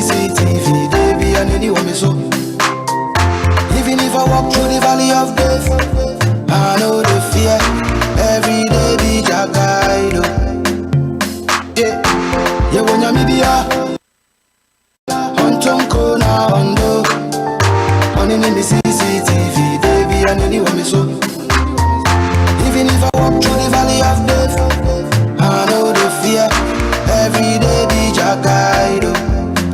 CCTV, they be and anyone me so. Even if I walk through the valley of death, I know the fear. Every day be your guide. Yeah, yeah, when you be a Tonko na Ondo, on in the CCTV, they be and anyone me so. Even if I walk through the valley of death, I know the fear. Every day be your guide.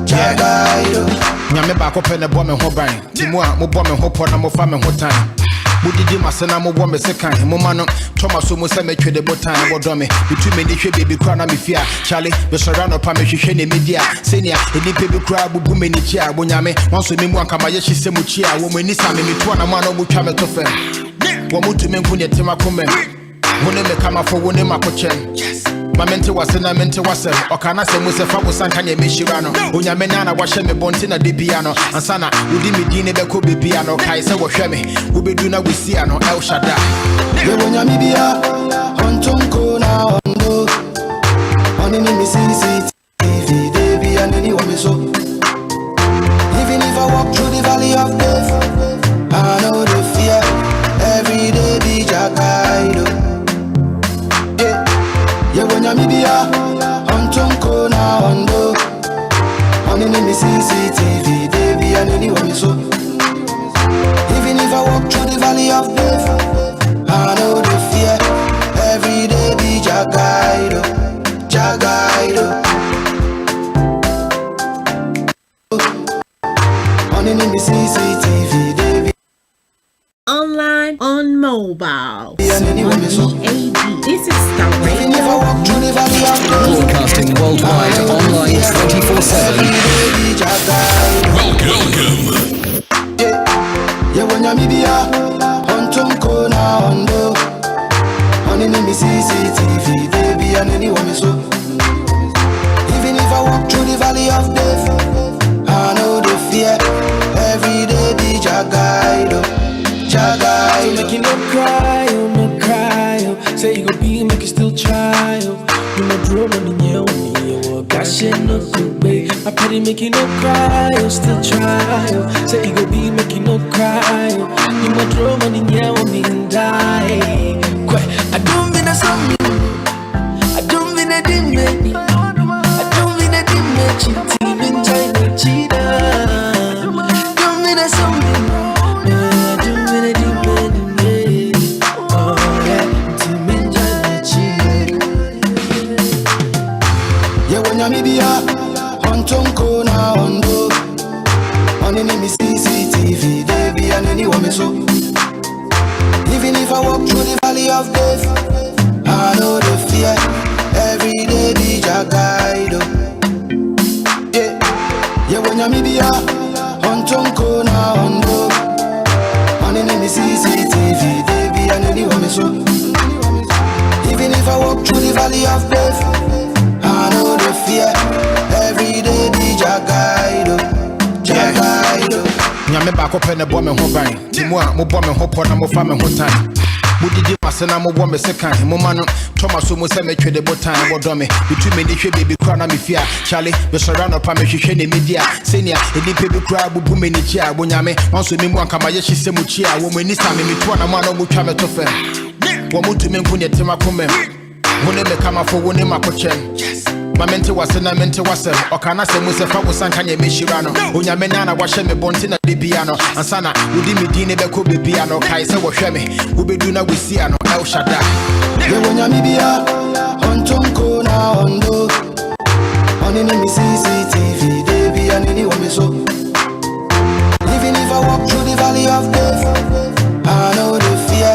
Your guide. Nyame back up in the bomb and hobby. Timua, mo bomb and hop on mo farm and hot time. Mudidi masana mo bomb second. Mo mano, Thomas mo se me twe the botan wo do me. Between me the baby crown me fear. Charlie, be surround up me hwehwe ne media. Senior, e di baby crown bubu me ni chia. Wo nyame, wonso me mu anka ma ye hye mu chia. Wo me ni sa me to na mo no mo twa me to fe. Wo mutu me nku ne tema kome. Wo ne me kama fo wo ne makochem. Yes. Mamente wasena mente wasem okana se mu se fa wo sanka nya mehira no onyame na wahye me bonte na de bia no ansana wudi me din ne beko bebia no kai se wo hwe me wo bedu na wesia no el shada we onyame bia ontonko na ondo oni ni CCTV de bia ni wo me so. Even if I walk through the valley of death, I know the fear. Every day be your guide. Yeah, when you be a Tonko na Ondo, on in the CCTV, they be and anyone me so. Even if I walk through the valley of death, I know the fear. Every day be your guide, your guide. On in the CCTV, they be online, on mobile, and anyone me so. This is Starr. Broadcasting worldwide, online 24/7. Welcome. Yeah, when you be a Tonko na Ondo, on in the CCTV, they be and anyone me so. Even if I walk through the valley of death, I know the fear. Every day be your guide, your guide. Make you no cry, oh no cry, oh. Say you gon' be, make you still try, oh. You no drum on the oh. Gosh, shit no good, babe. I pity make you no cry, oh. Still try, oh. Say you gon' be, make you no cry, oh. You no drum on the me and die. Quite, I don't mean a song, I don't mean a dimmy, I don't mean a dimmy, cheating in China, cheetah. Don't mean a song. Be a Tonko na Ondo, on in the CCTV, they be and anyone me so. Even if I walk through the valley of death, I know the fear. Every day be your guide. Yeah, yeah, when you be a Tonko na Ondo, on in the CCTV, they be and anyone me so. Even if I walk through the valley of death, I know the fear. Every day be your guide, your guide. Nyame back up in the bomb and hobby. Timua, mo bomb and hop on mo farm and hot time. Mudidi masana mo bomb second. Mo mano, Thomas mo se me twe the botan wo do me. Between me the baby crown me fear. Charlie, be surround up me hwehwe ne media. Senior, e di baby crown bubu me ni chia. Wo nyame, wonso me mu anka ma ye hye mu chia. Wo me ni sa me to na mo no mo twa me to fe. Wo mutu me nku ne tema komem. Wo ne me kama fo wo ne makochem. Yes. Mamente wasena mente wasem okana se mu se fa wo sanka nya mehira no onyame na wahye me bonte na de bia no ansana wodi me din ne beko bebia no kai se wo hwe me wo bedu na wesia no el shada ye wonyame bia Tonko na Ondo on in the CCTV they be and anyone me so. Even if I walk through the valley of death, I know the fear.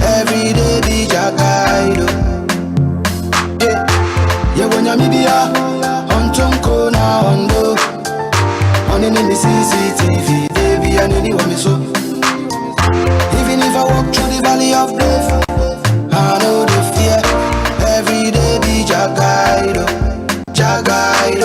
Every day be your guide. Yeah, when you be a Tonko na Ondo, on in the CCTV, they be and anyone me so. Even if I walk through the valley of death, I know the fear. Every day be your guide, your guide.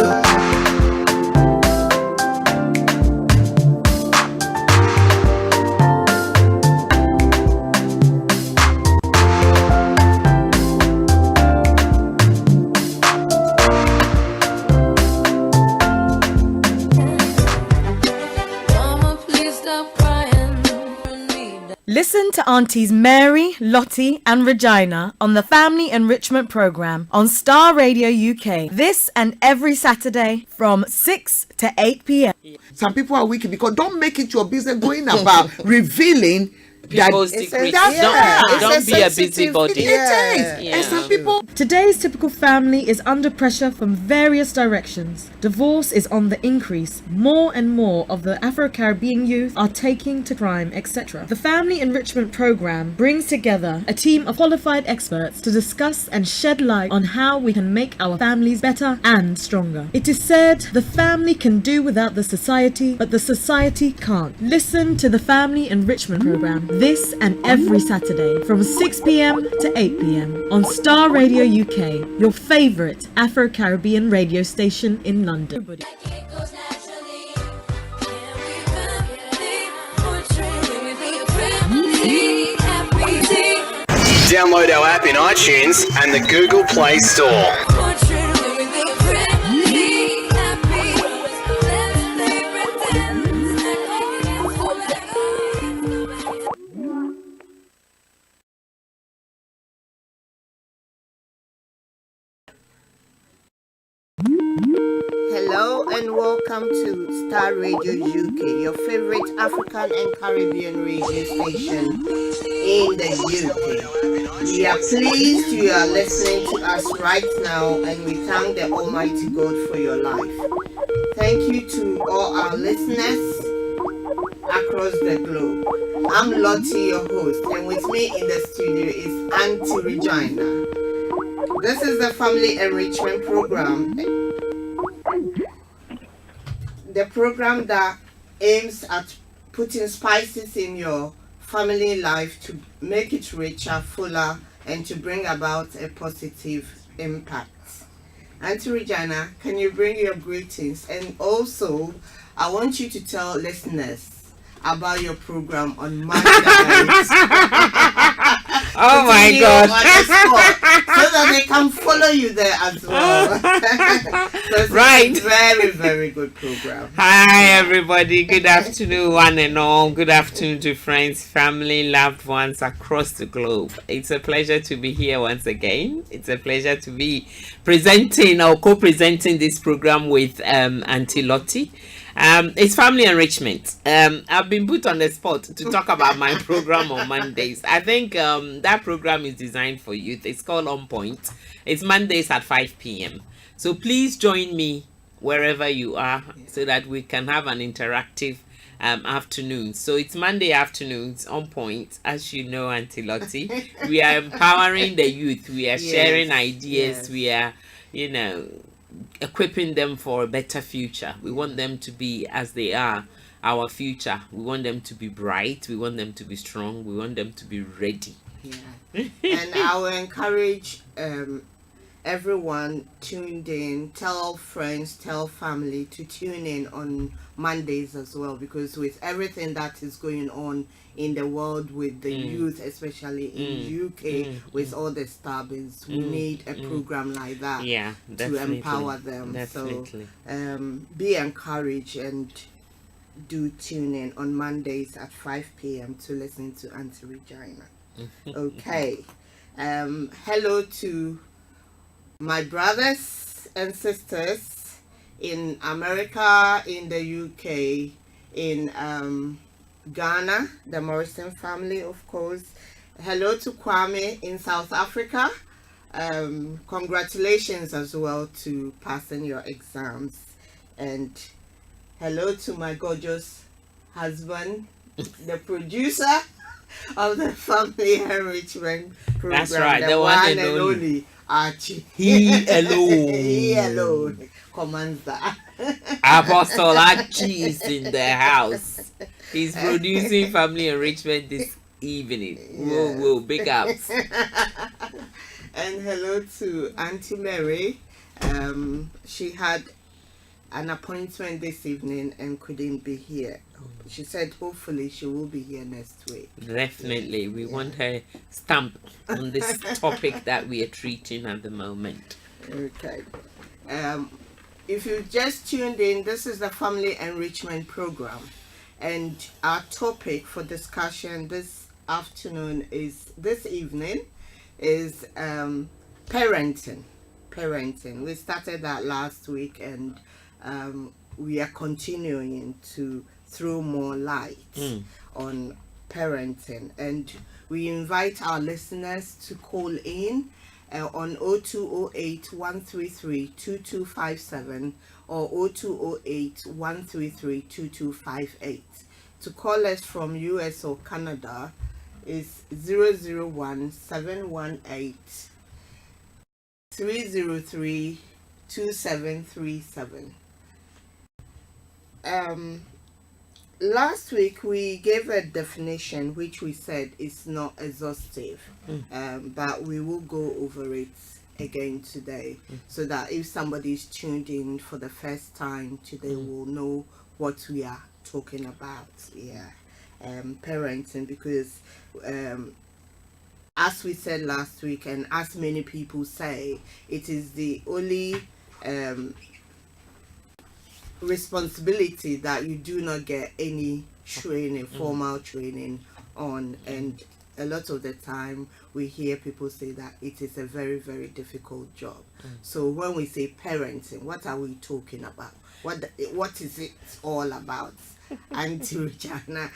Listen to Aunties Mary, Lottie, and Regina on the Family Enrichment Programme on Star Radio UK. This and every Saturday from 6 to 8 p.m. Some people are wicked because don't make it your business going about revealing people's secrets. Don't be a busybody. And some people. Today's typical family is under pressure from various directions. Divorce is on the increase. More and more of the Afro-Caribbean youth are taking to crime, etc. The Family Enrichment Program brings together a team of qualified experts to discuss and shed light on how we can make our families better and stronger. It is said the family can do without the society, but the society can't. Listen to the Family Enrichment Program this and every Saturday from 6 p.m. to 8 p.m. on Star Radio UK, your favourite Afro-Caribbean radio station in London. Download our app in iTunes and the Google Play Store. Hello and welcome to Star Radio UK, your favorite African and Caribbean radio station in the UK. We are pleased you are listening to us right now, and we thank the Almighty God for your life. Thank you to all our listeners across the globe. I'm Lottie, your host, and with me in the studio is Auntie Regina. This is the Family Enrichment Program. The program that aims at putting spices in your family life to make it richer, fuller, and to bring about a positive impact. Auntie Regina, can you bring your greetings? And also, I want you to tell listeners about your program on Monday. Oh my God. So that they can follow you there as well. So right. Very, very good program. Hi everybody. Good afternoon, one and all. Good afternoon to friends, family, loved ones across the globe. It's a pleasure to be here once again. It's a pleasure to be presenting or co-presenting this program with Auntie Lottie. It's family enrichment. I've been put on the spot to talk about my program on Mondays. I think that program is designed for youth. It's called On Point. It's Mondays at 5 p.m. So please join me wherever you are so that we can have an interactive afternoon. So it's Monday afternoons on point. As you know, Auntie Lottie, we are empowering the youth. We are sharing ideas. We are, equipping them for a better future. We want them to be as they are, our future. We want them to be bright. We want them to be strong. We want them to be ready. Yeah. And I will encourage everyone tuned in, tell friends, tell family to tune in on Mondays as well, because with everything that is going on in the world with the youth, especially in UK, with all the stabbings, we need a program like that to empower them. Definitely. So be encouraged and do tune in on Mondays at 5 p.m. to listen to Auntie Regina. Okay. Hello to my brothers and sisters in America, in the UK, in Ghana, the Morrison family, of course. Hello to Kwame in South Africa. Congratulations as well to passing your exams. And hello to my gorgeous husband, the producer of the Family Enrichment Program. That's right, the one and only Archie. He alone. He alone commands that. Apostle Archie is in the house. He's producing Family Enrichment this evening. Whoa, big ups. And hello to Auntie Mary. She had an appointment this evening and couldn't be here. She said hopefully she will be here next week. Definitely. We want her stamp on this topic that we are treating at the moment. Okay. If you just tuned in, this is the Family Enrichment Program. And our topic for discussion this afternoon is this evening is parenting. Parenting. We started that last week, and we are continuing to throw more light on parenting, and we invite our listeners to call in on 0208 133 2257 or 0208 133 2258. To call us from US or Canada is 001 718 303 2737. Last week we gave a definition which we said is not exhaustive, but we will go over it again today, so that if somebody is tuned in for the first time today, will know what we are talking about. Parenting, because as we said last week, and as many people say, it is the only responsibility that you do not get any training, formal training on. And a lot of the time we hear people say that it is a very, very difficult job. So when we say parenting, what are we talking about? What is it all about? Auntie Regina,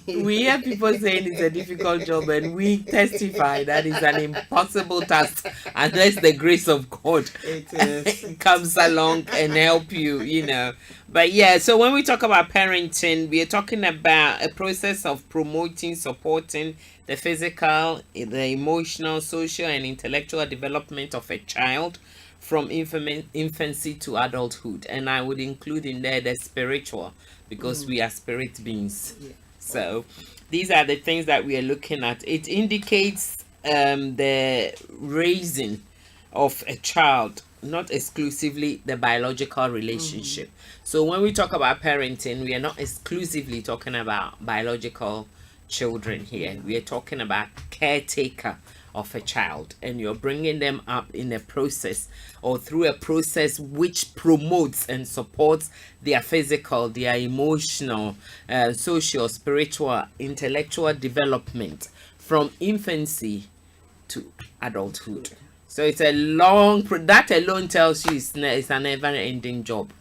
we hear people saying it's a difficult job, and we testify that it's an impossible task unless the grace of God comes along and help you, you know. But yeah, so when we talk about parenting, we are talking about a process of promoting, supporting the physical, the emotional, social, and intellectual development of a child from infancy to adulthood. And I would include in there the spiritual, because we are spirit beings. So these are the things that we are looking at. It indicates the raising of a child, not exclusively the biological relationship. So when we talk about parenting, we are not exclusively talking about biological children here. We are talking about caretaker of a child, and you're bringing them up in a process, or through a process which promotes and supports their physical, their emotional, social, spiritual, intellectual development from infancy to adulthood. So it's a long, that alone tells you it's a never-ending job.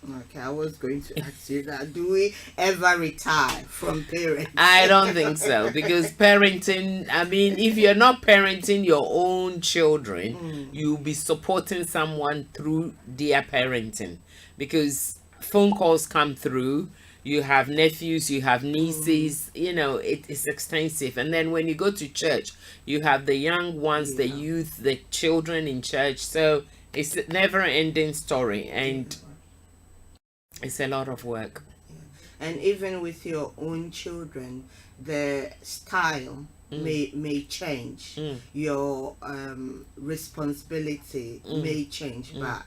Okay, I was going to ask you that. Do we ever retire from parenting? I don't think so, because parenting, I mean, if you're not parenting your own children, you'll be supporting someone through their parenting, because phone calls come through. You have nephews, you have nieces, you know, it's extensive. And then when you go to church, you have the young ones, the youth, the children in church. So it's a never-ending story, and it's a lot of work. And even with your own children, the style may change. Your responsibility may change, but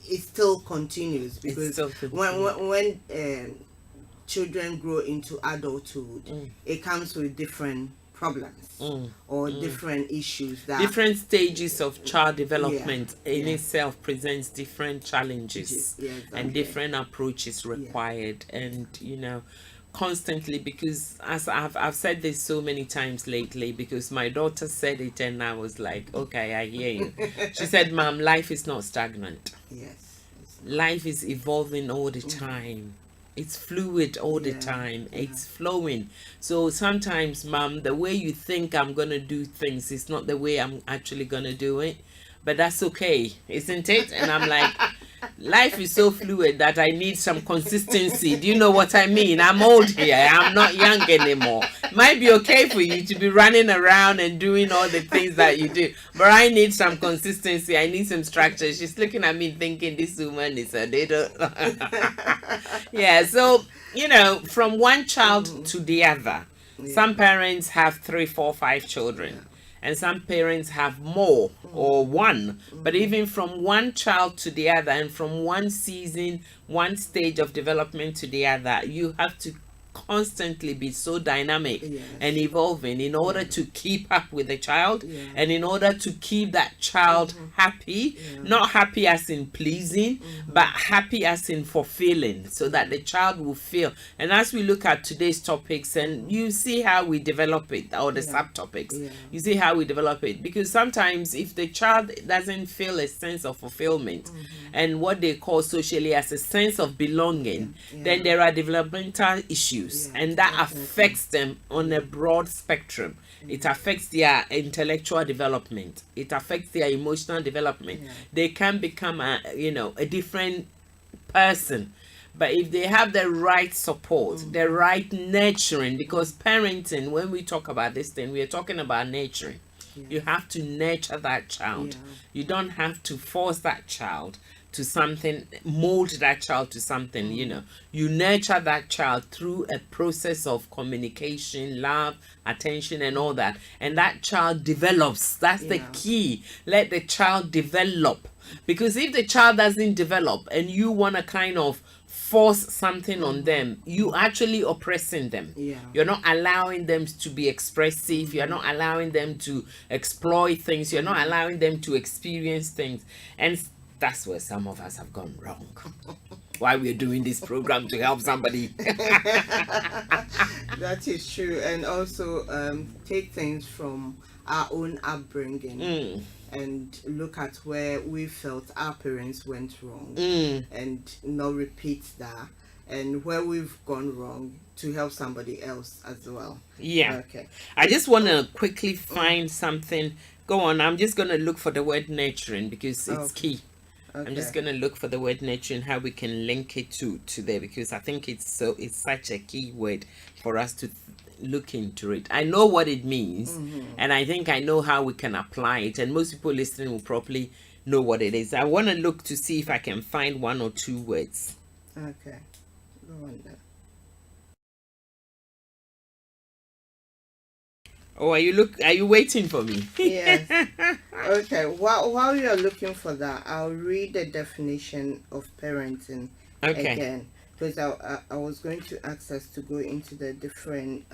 it still continues, because when children grow into adulthood, it comes with different problems or different issues, that different stages of child development in itself presents different challenges and different approaches required. And you know, constantly, because as I've said this so many times lately, because my daughter said it and I was like, okay, I hear you. She said, Mom, life is not stagnant. Life is evolving all the time. It's fluid all the time. It's flowing. So sometimes, Mom, the way you think I'm gonna do things is not the way I'm actually gonna do it. But that's okay, isn't it? And I'm like, life is so fluid that I need some consistency. Do you know what I mean? I'm old here. I'm not young anymore. Might be okay for you to be running around and doing all the things that you do, but I need some consistency. I need some structure. She's looking at me thinking this woman is a little yeah. So you know, from one child to the other, some parents have 3, 4, 5 children. And some parents have more or one. But even from one child to the other, and from one season, one stage of development to the other, you have to constantly be so dynamic and evolving in order to keep up with the child and in order to keep that child happy, not happy as in pleasing, but happy as in fulfilling, so that the child will feel. And as we look at today's topics, and you see how we develop it, or the subtopics, you see how we develop it, because sometimes if the child doesn't feel a sense of fulfillment and what they call socially as a sense of belonging, then there are developmental issues, and that affects them on a broad spectrum. It affects their intellectual development, it affects their emotional development. They can become a different person. But if they have the right support, the right nurturing, because parenting, when we talk about this thing, we are talking about nurturing. You have to nurture that child. You don't have to force that child to something, mold that child to something. You nurture that child through a process of communication, love, attention, and all that, and that child develops. That's the key. Let the child develop, because if the child doesn't develop and you want to kind of force something on them, you actually oppressing them. You're not allowing them to be expressive. You're not allowing them to exploit things. You're not allowing them to experience things. And that's where some of us have gone wrong. Why we're doing this program, to help somebody. That is true. And also take things from our own upbringing and look at where we felt our parents went wrong and not repeat that, and where we've gone wrong to help somebody else as well. Okay. I just want to quickly find something. Go on. I'm just going to look for the word nurturing, because it's key. I'm just going to look for the word nurturing, how we can link it to there, because I think it's such a key word for us to look into it. I know what it means, and I think I know how we can apply it, and most people listening will probably know what it is. I want to look to see if I can find one or two words. Okay, go on then. Oh, are you waiting for me? Yes. Okay, while you're looking for that, I'll read the definition of parenting again, because I was going to ask us to go into the different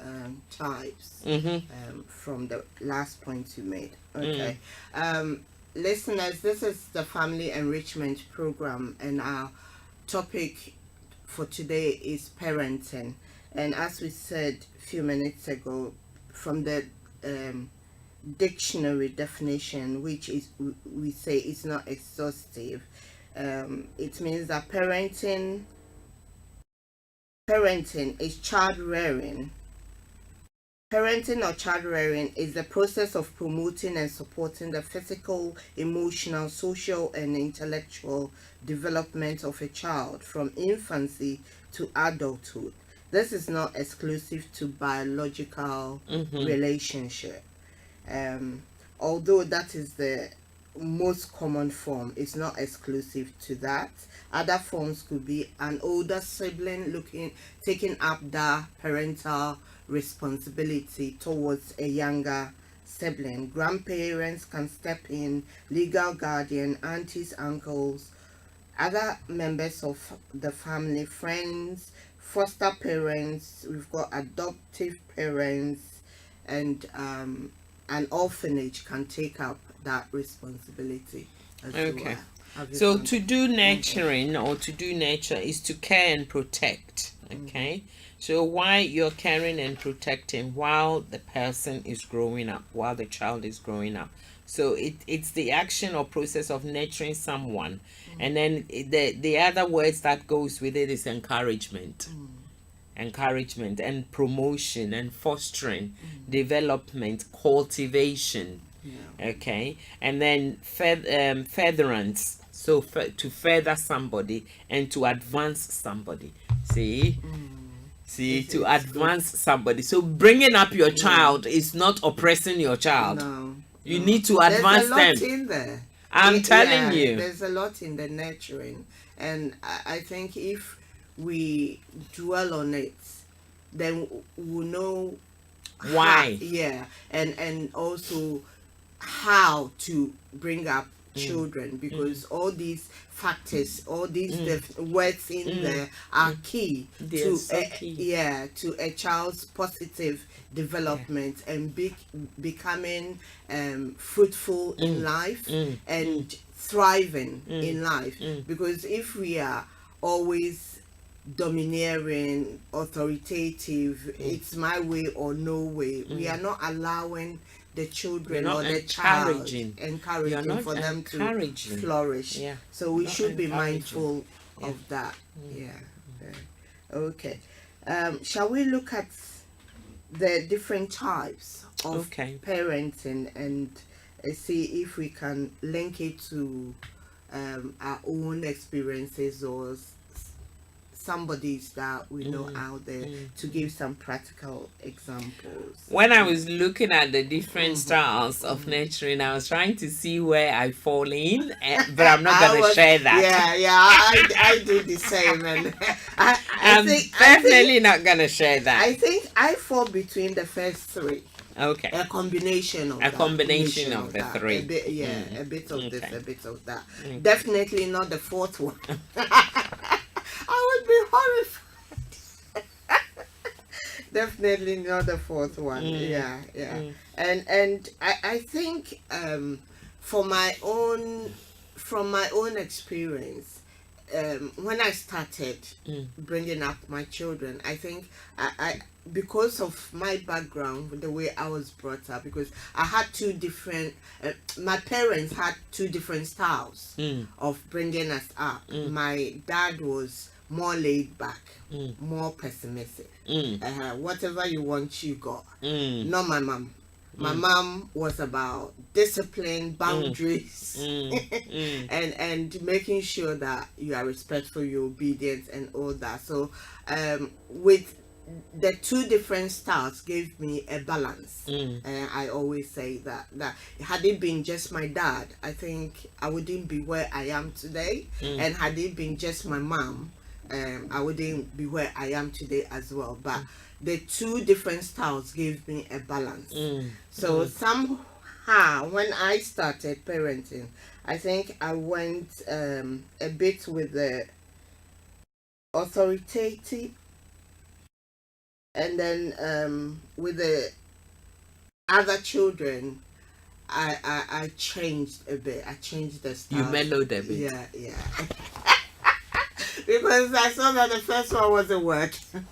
types from the last point you made. Okay. Listeners, this is the Family Enrichment Program, and our topic for today is parenting. And as we said a few minutes ago, from the dictionary definition, which is we say is not exhaustive, it means that parenting is child rearing. Parenting or child rearing is the process of promoting and supporting the physical, emotional, social, and intellectual development of a child from infancy to adulthood. This is not exclusive to biological relationship. Although that is the most common form, it's not exclusive to that. Other forms could be an older sibling taking up the parental responsibility towards a younger sibling. Grandparents can step in, legal guardian, aunties, uncles, other members of the family, friends, foster parents, we've got adoptive parents, and an orphanage can take up that responsibility as well. So to do nurturing or to do nature is to care and protect. Okay. So while you're caring and protecting while the person is growing up, while the child is growing up. So it's the action or process of nurturing someone. And then the other words that goes with it is encouragement. Encouragement and promotion and fostering, development, cultivation. Okay. And then furtherance. So to further somebody and to advance somebody. See, to advance somebody. So bringing up your child is not oppressing your child. You need to advance them. There's a lot in there. I'm telling you. There's a lot in the nurturing. And I think if we dwell on it, then we'll know why. And also how to bring up children, because all these factors, all these words in there are key to to a child's positive development and becoming fruitful in life and thriving in life. Because if we are always domineering, authoritative, it's my way or no way, we are not allowing the children or the child encouraging for them to flourish. So we should be mindful of that. Okay. Shall we look at the different types of parenting and see if we can link it to our own experiences or somebody's that we know out there, to give some practical examples? When I was looking at the different styles of nurturing, I was trying to see where I fall in, but I'm not going to share that. I do the same, and I'm definitely not going to share that. I think I fall between the first three. Okay. A combination of the three. A bit, a bit of this, a bit of that. Definitely not the fourth one. I would be horrified. Definitely not the fourth one. And I think from my own experience, when I started bringing up my children, I think I because of my background, the way I was brought up, because I had two different, my parents had two different styles of bringing us up. My dad was more laid back, more pessimistic. Whatever you want, you got. Not my mom. My mom was about discipline, boundaries, and making sure that you are respectful, you're obedient, and all that. So, with the two different styles gave me a balance. And I always say that had it been just my dad, I think I wouldn't be where I am today. And had it been just my mom, I wouldn't be where I am today as well. But the two different styles gave me a balance. So somehow when I started parenting, I think I went a bit with the authoritative, and then with the other children, I changed a bit. I changed the style. You mellowed a bit. Yeah. Because I saw that the first one wasn't working.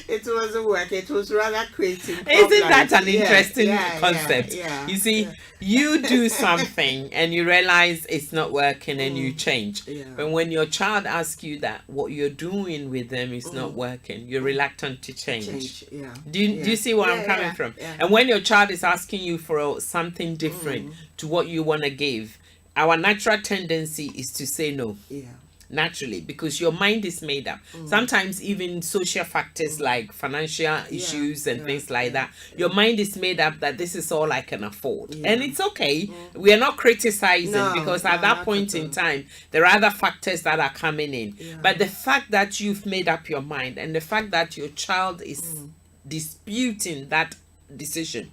It wasn't working. It was rather creating problems. Isn't that an interesting concept? You see, you do something and you realize it's not working and you change. But when your child asks you that what you're doing with them is not working, you're reluctant to change. Do you see where I'm coming from? And when your child is asking you for something different to what you want to give, our natural tendency is to say no. Naturally, because your mind is made up. Sometimes even social factors like financial issues and things like that, your mind is made up that this is all I can afford. And it's okay. We are not criticizing, because at that point in time there are other factors that are coming in. But the fact that you've made up your mind, and the fact that your child is disputing that decision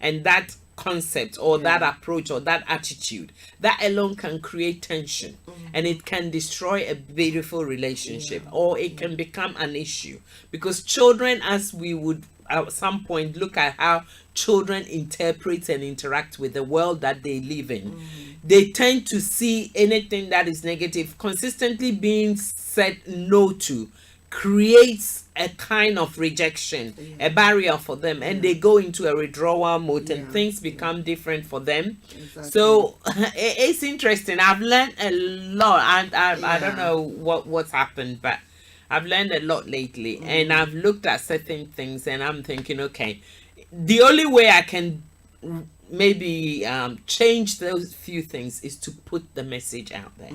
and that concept or that approach or that attitude, that alone can create tension, and it can destroy a beautiful relationship, or it can become an issue. Because children, as we would at some point look at how children interpret and interact with the world that they live in, they tend to see anything that is negative consistently being said no to creates a kind of rejection, a barrier for them, and they go into a withdrawal mode, and things become different for them. So it's interesting. I've learned a lot, and I don't know what's happened, but I've learned a lot lately, and I've looked at certain things, and I'm thinking, okay, the only way I can maybe change those few things is to put the message out there.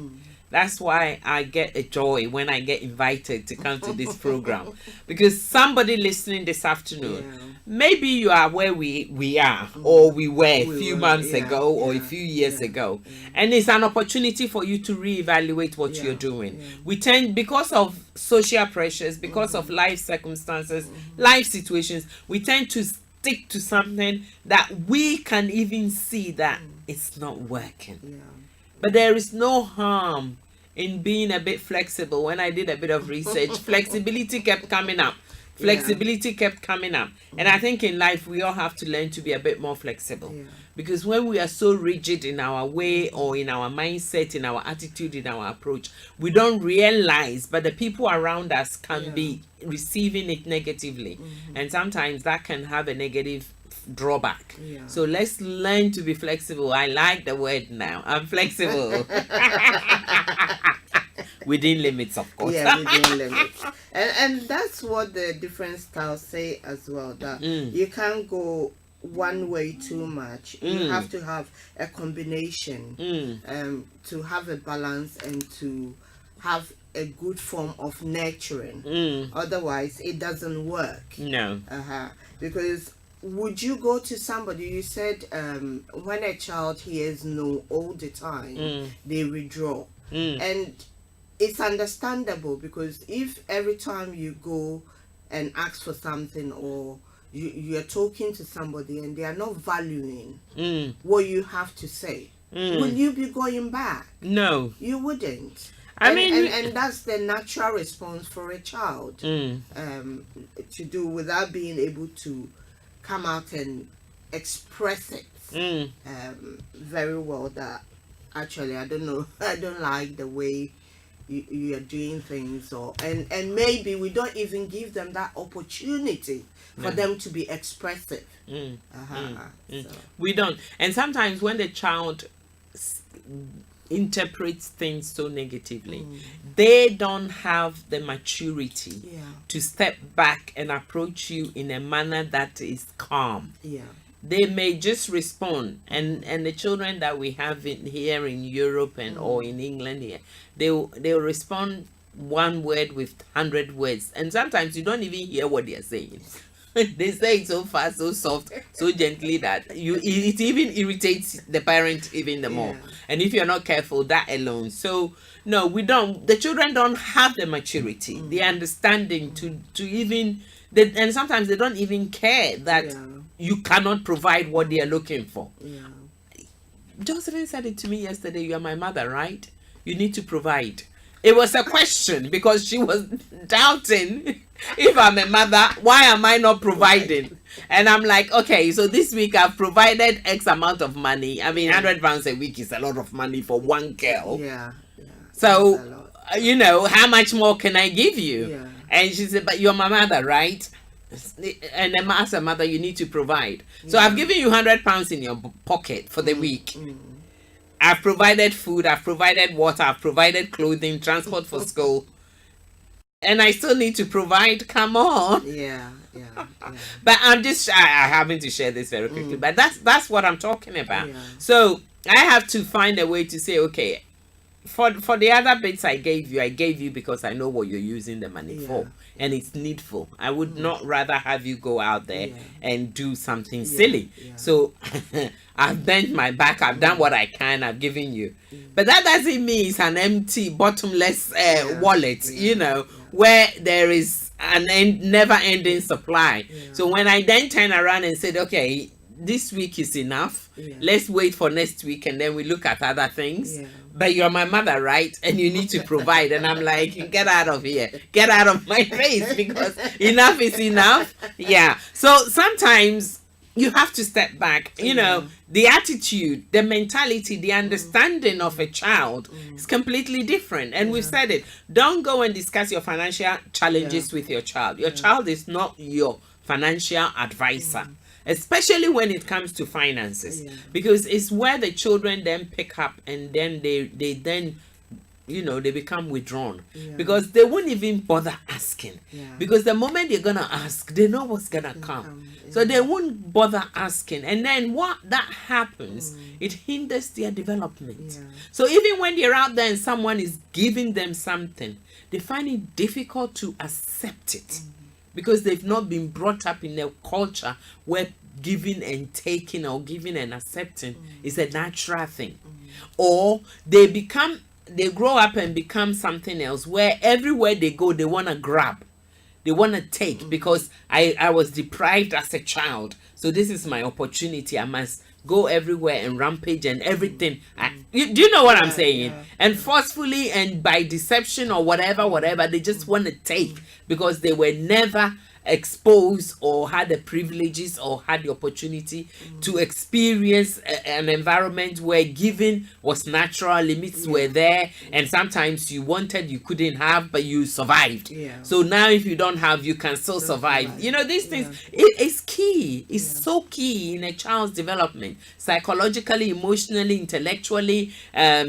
That's why I get a joy when I get invited to come to this program, because somebody listening this afternoon, maybe you are where we are, or we were a few months ago, or a few years ago, and it's an opportunity for you to reevaluate what you're doing. We tend, because of social pressures, because of life circumstances, life situations, we tend to stick to something that we can even see that it's not working. Yeah. But there is no harm in being a bit flexible. When I did a bit of research, flexibility kept coming up. Flexibility kept coming up. And I think in life, we all have to learn to be a bit more flexible. Yeah. Because when we are so rigid in our way or in our mindset, in our attitude, in our approach, we don't realize, but the people around us can be receiving it negatively. And sometimes that can have a negative drawback. Yeah. So let's learn to be flexible. I like the word now. I'm flexible. Within limits, of course. Yeah, within limits. And that's what the different styles say as well, that you can't go one way too much. You have to have a combination to have a balance and to have a good form of nurturing. Otherwise, it doesn't work. No. Because would you go to somebody, you said when a child hears no all the time, they withdraw. And it's understandable, because if every time you go and ask for something, or you're talking to somebody and they are not valuing what you have to say, will you be going back? No. You wouldn't. And that's the natural response for a child to do, without being able to come out and express it very well. That actually, I don't know, I don't like the way you are doing things, and maybe we don't even give them that opportunity for them to be expressive. So. We don't. And sometimes when the child interprets things so negatively, they don't have the maturity to step back and approach you in a manner that is calm. They may just respond, and the children that we have here in Europe and or in England here, they'll respond one word with 100 words, and sometimes you don't even hear what they are saying. They say it so fast, so soft, so gently that it even irritates the parent even the more. And if you're not careful, that alone. So no, we don't. The children don't have the maturity, the understanding to even. And sometimes they don't even care that you cannot provide what they are looking for. Josephine said it to me yesterday. You are my mother, right? You need to provide. It was a question because she was doubting, if I'm a mother, why am I not providing? And I'm like, okay, so this week I've provided X amount of money. I mean, £100 a week is a lot of money for one girl. So, you know, how much more can I give you? And she said, but you're my mother, right? And then as a mother, you need to provide. So I've given you £100 in your pocket for the week. I've provided food, I've provided water, I've provided clothing, transport for school, and I still need to provide. Come on. But I'm just I having to share this very quickly. But that's what I'm talking about. So I have to find a way to say, okay, for the other bits I gave you because I know what you're using the money for, and it's needful. I would not rather have you go out there and do something silly. So I've bent my back, I've done what I can, I've given you. But that doesn't mean it's an empty, bottomless wallet, you know, where there is an never-ending supply. So when I then turn around and said, okay, this week is enough, let's wait for next week and then we look at other things. But you're my mother, right? And you need to provide. And I'm like, get out of here, get out of my face, because enough is enough. So sometimes you have to step back. You know, the attitude, the mentality, the understanding of a child is completely different. And we've said it. Don't go and discuss your financial challenges with your child. Your child is not your financial advisor. Especially when it comes to finances, because it's where the children then pick up, and then they then, you know, they become withdrawn because they won't even bother asking, because the moment they're gonna ask, they know what's gonna come. So they won't bother asking, and then what that happens, it hinders their development. So even when they're out there and someone is giving them something, they find it difficult to accept it. Because they've not been brought up in a culture where giving and taking or giving and accepting is a natural thing. Or they grow up and become something else where everywhere they go, they want to grab. they want to take because I was deprived as a child. So this is my opportunity. I must go everywhere and rampage and everything. Do you know what I'm saying? And forcefully and by deception or whatever, they just want to take because they were never exposed or had the privileges or had the opportunity to experience an environment where giving was natural, limits were there, and sometimes you wanted, you couldn't have, but you survived. So now if you don't have, you can still survive. You know, these things, it is key. It's so key in a child's development, psychologically, emotionally, intellectually,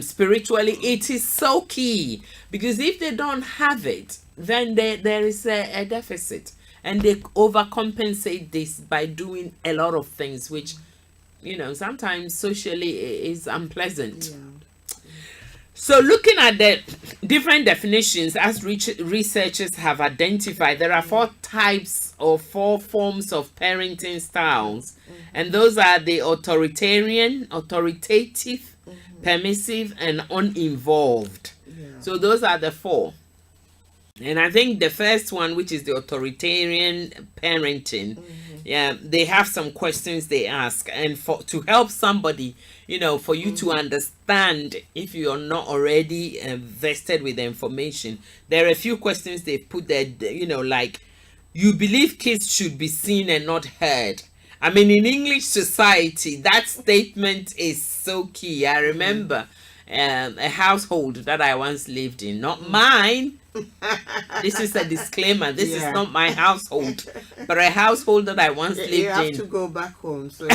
spiritually. It is so key because if they don't have it, then there is a deficit. And they overcompensate this by doing a lot of things, which, you know, sometimes socially is unpleasant. So looking at the different definitions, as researchers have identified, there are 4 types or 4 forms of parenting styles. And those are the authoritarian, authoritative, permissive, and uninvolved. So those are the 4. And I think the first one, which is the authoritarian parenting, they have some questions they ask, and to help somebody, you know, for you to understand if you're not already vested with the information, there are a few questions they put there, you know, like, you believe kids should be seen and not heard. I mean, in English society, that statement is so key. I remember a household that I once lived in, not mine. This is a disclaimer. This is not my household, but a household that I once lived in. You have to go back home. So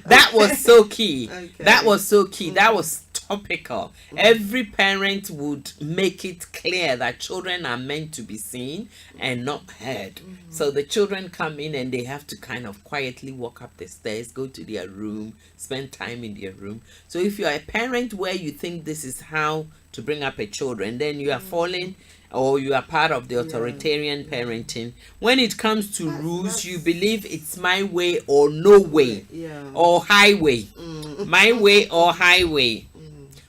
that was so key. That was so key. That was topical. Every parent would make it clear that children are meant to be seen and not heard. So the children come in and they have to kind of quietly walk up the stairs, go to their room, spend time in their room. So if you're a parent where you think this is how to bring up a children, then you are falling, or you are part of the authoritarian parenting. When it comes to rules, you believe it's my way or no way, or highway. My way or highway.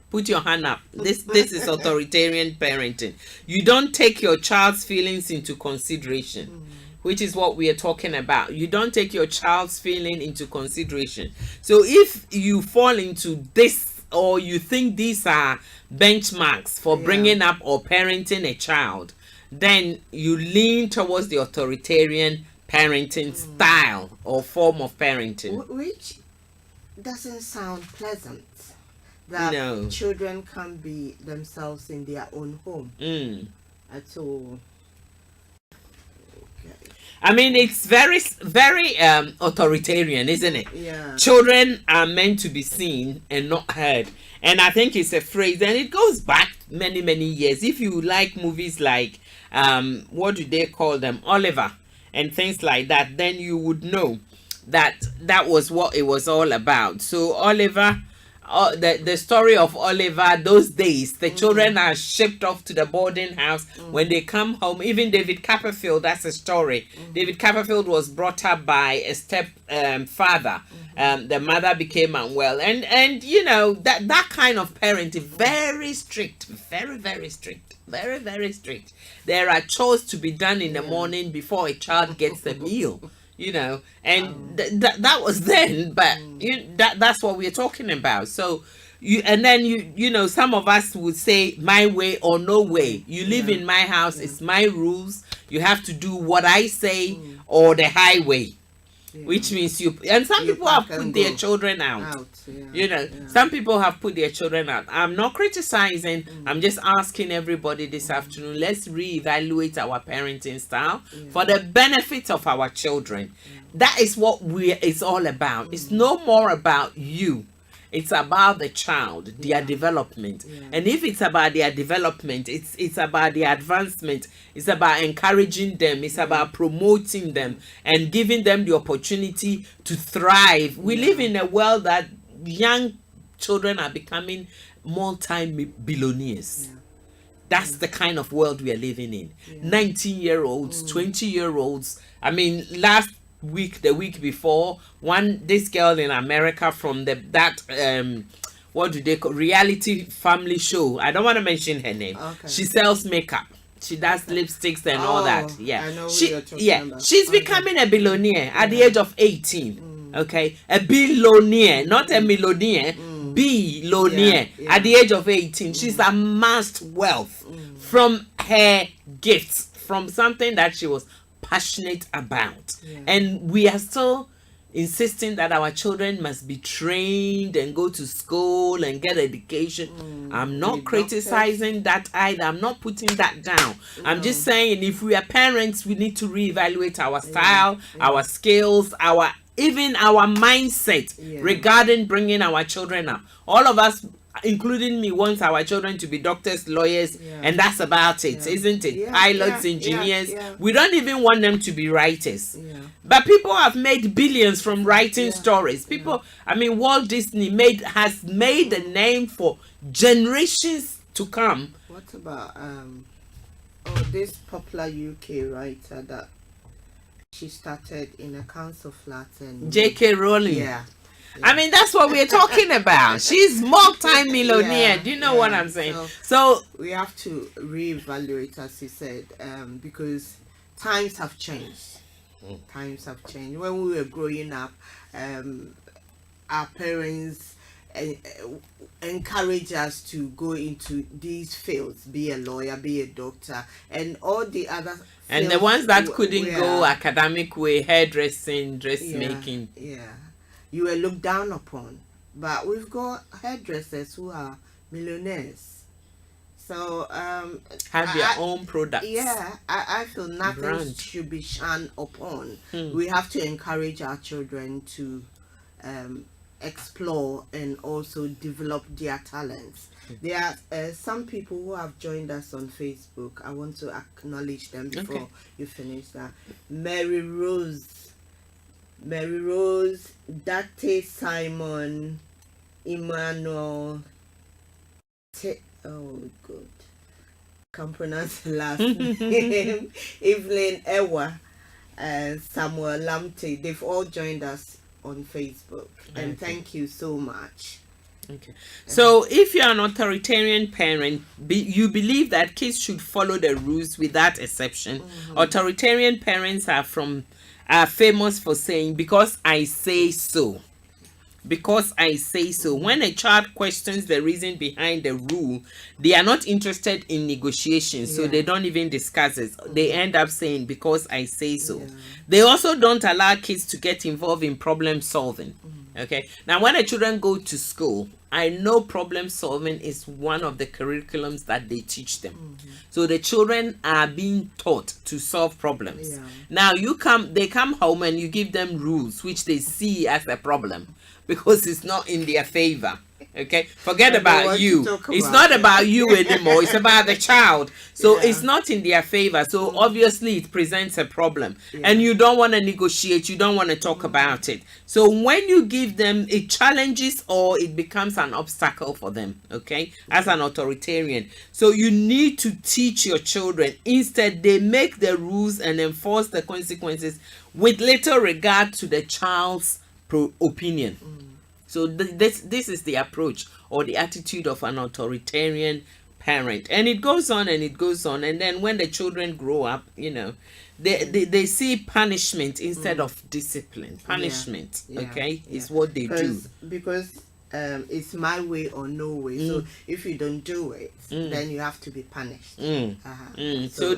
Put your hand up. This is authoritarian parenting. You don't take your child's feelings into consideration, which is what we are talking about. You don't take your child's feeling into consideration. So if you fall into this, or you think these are benchmarks for bringing up or parenting a child, then you lean towards the authoritarian parenting style or form of parenting, which doesn't sound pleasant. That children can be themselves in their own home at all. I mean, it's very authoritarian, isn't it? Children are meant to be seen and not heard. And I think it's a phrase, and it goes back many years. If you like movies like what do they call them, Oliver and things like that, then you would know that was what it was all about. So Oliver, the story of Oliver, those days, the children are shipped off to the boarding house. When they come home, even David Copperfield, that's a story. David Copperfield was brought up by a step father. The mother became unwell, and you know that kind of parenting, very strict, very strict, very strict. There are chores to be done in the morning before a child gets a meal. You know, and that was then, but that's what we're talking about. So you know, some of us would say my way or no way. You live in my house, it's my rules. You have to do what I say, or the highway. Which means some people have put their children out. You know, some people have put their children out. I'm not criticizing. I'm just asking everybody this afternoon, let's reevaluate our parenting style for the benefit of our children. That is what it's all about. It's no more about you. It's about the child, their development. And if it's about their development, it's about their advancement. It's about encouraging them. It's about promoting them and giving them the opportunity to thrive. We live in a world that young children are becoming multi-billionaires. That's the kind of world we are living in. 19-year-olds, 20-year-olds. I mean, the week before, this girl in America from what do they call, reality family show, I don't want to mention her name. She sells makeup. She does lipsticks and all that. I Yeah. know who you're talking about. She's becoming a billionaire at the age of 18. Okay. A billionaire, not a millionaire. Billionaire at the age of 18. She's amassed wealth from her gifts, from something that she was passionate about. And we are still insisting that our children must be trained and go to school and get education. I'm not criticizing that either. I'm not putting that down. I'm just saying, if we are parents, we need to reevaluate our style, our skills, even our mindset regarding bringing our children up. All of us, including me, wants our children to be doctors, lawyers, and that's about it, isn't it? Pilots, engineers. We don't even want them to be writers. But people have made billions from writing stories. People, I mean, Walt Disney has made a name for generations to come. What about this popular UK writer that she started in a council flat and J.K. Rowling. I mean, that's what we're talking about. She's multi-millionaire. Do you know what I'm saying? So we have to reevaluate, as you said, because times have changed. Times have changed. When we were growing up, our parents encourage us to go into these fields, be a lawyer, be a doctor, and all the other and the ones that couldn't go academic way, hairdressing, dressmaking. You were looked down upon. But we've got hairdressers who are millionaires. So have their own products. I feel nothing should be shunned upon. We have to encourage our children to explore and also develop their talents. There are some people who have joined us on Facebook. I want to acknowledge them before you finish that. Mary Rose, Date Simon, Emmanuel, oh good, can't pronounce the last name, Evelyn Ewa, Samuel Lamte. They've all joined us on Facebook, and thank you so much. So if you're an authoritarian parent, you believe that kids should follow the rules without exception. Authoritarian parents are famous for saying, because I say so. Because I say so. When a child questions the reason behind the rule, they are not interested in negotiations, so they don't even discuss it. They end up saying, because I say so. They also don't allow kids to get involved in problem solving. Okay. Now, when the children go to school, I know problem solving is one of the curriculums that they teach them. So the children are being taught to solve problems. Now they come home and you give them rules which they see as a problem because it's not in their favor. Okay, forget about you. It's not about you anymore. It's about the child. So it's not in their favor. So obviously it presents a problem, and you don't want to negotiate. You don't want to talk about it. So when you give them, it challenges or it becomes an obstacle for them. Okay, as an authoritarian. So you need to teach your children. Instead, they make the rules and enforce the consequences with little regard to the child's opinion. So this is the approach or the attitude of an authoritarian parent, and it goes on and it goes on, and then when the children grow up, they see punishment instead of discipline. Punishment, is what they do because it's my way or no way. So if you don't do it, then you have to be punished. So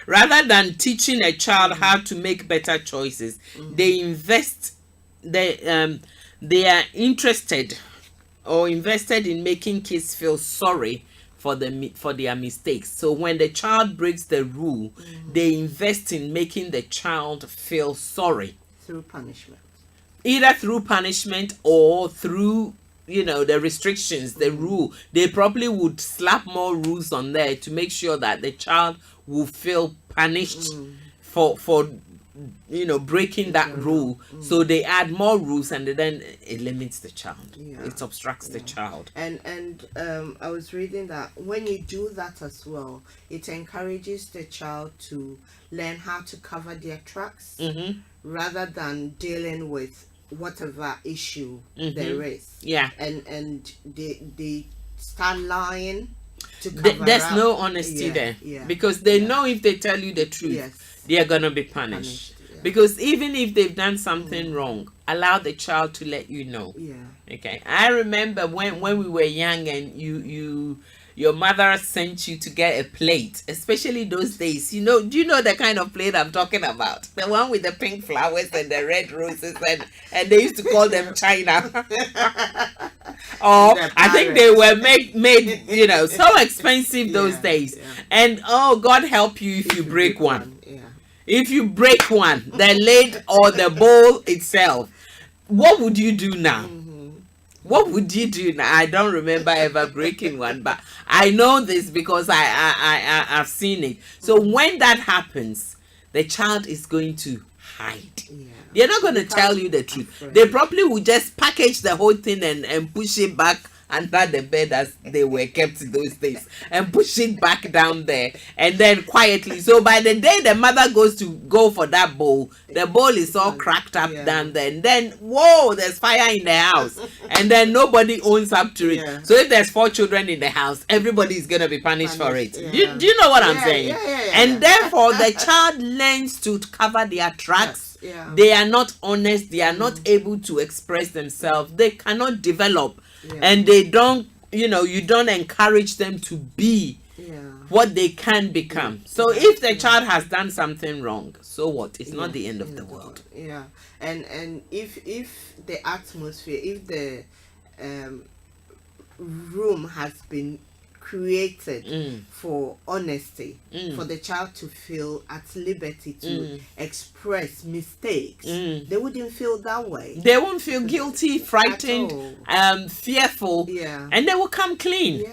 rather than teaching a child how to make better choices, they invest. They are invested in making kids feel sorry for their mistakes. So when the child breaks the rule, they invest in making the child feel sorry through punishment, either through punishment or through the restrictions, the rule. They probably would slap more rules on there to make sure that the child will feel punished for breaking that rule. So they add more rules, and then it limits the child. It obstructs the child. And I was reading that when you do that as well, it encourages the child to learn how to cover their tracks rather than dealing with whatever issue there is. And they start lying there's no honesty there, because they know if they tell you the truth, they are gonna be punished. Because even if they've done something wrong, allow the child to let you know. Okay. I remember when we were young and your mother sent you to get a plate, especially those days. Do you know the kind of plate I'm talking about? The one with the pink flowers and the red roses, and they used to call them China. Or I think they were made so expensive those days. And oh, God help you if you break one. If you break one, the lid or the bowl itself, what would you do now? What would you do now? I don't remember ever breaking one, but I know this because I've seen it. So when that happens, the child is going to hide. They're not going to tell you the truth. They probably will just package the whole thing and push it back under the bed as they were kept those days, and push it back down there, and then quietly. So by the day the mother goes to go for that bowl, the bowl is all cracked up down there, and then whoa, there's fire in the house, and then nobody owns up to it. So if there's 4 children in the house, everybody is gonna be punished for it. Do you know what I'm saying? And therefore the child learns to cover their tracks. They are not honest. They are not able to express themselves. They cannot develop. And they don't, you don't encourage them to be what they can become. So if the child has done something wrong, so what? It's not the end of the world. And if the atmosphere, if the room has been created for honesty, for the child to feel at liberty to express mistakes, they wouldn't feel that way. They won't feel guilty, frightened, fearful, and they will come clean.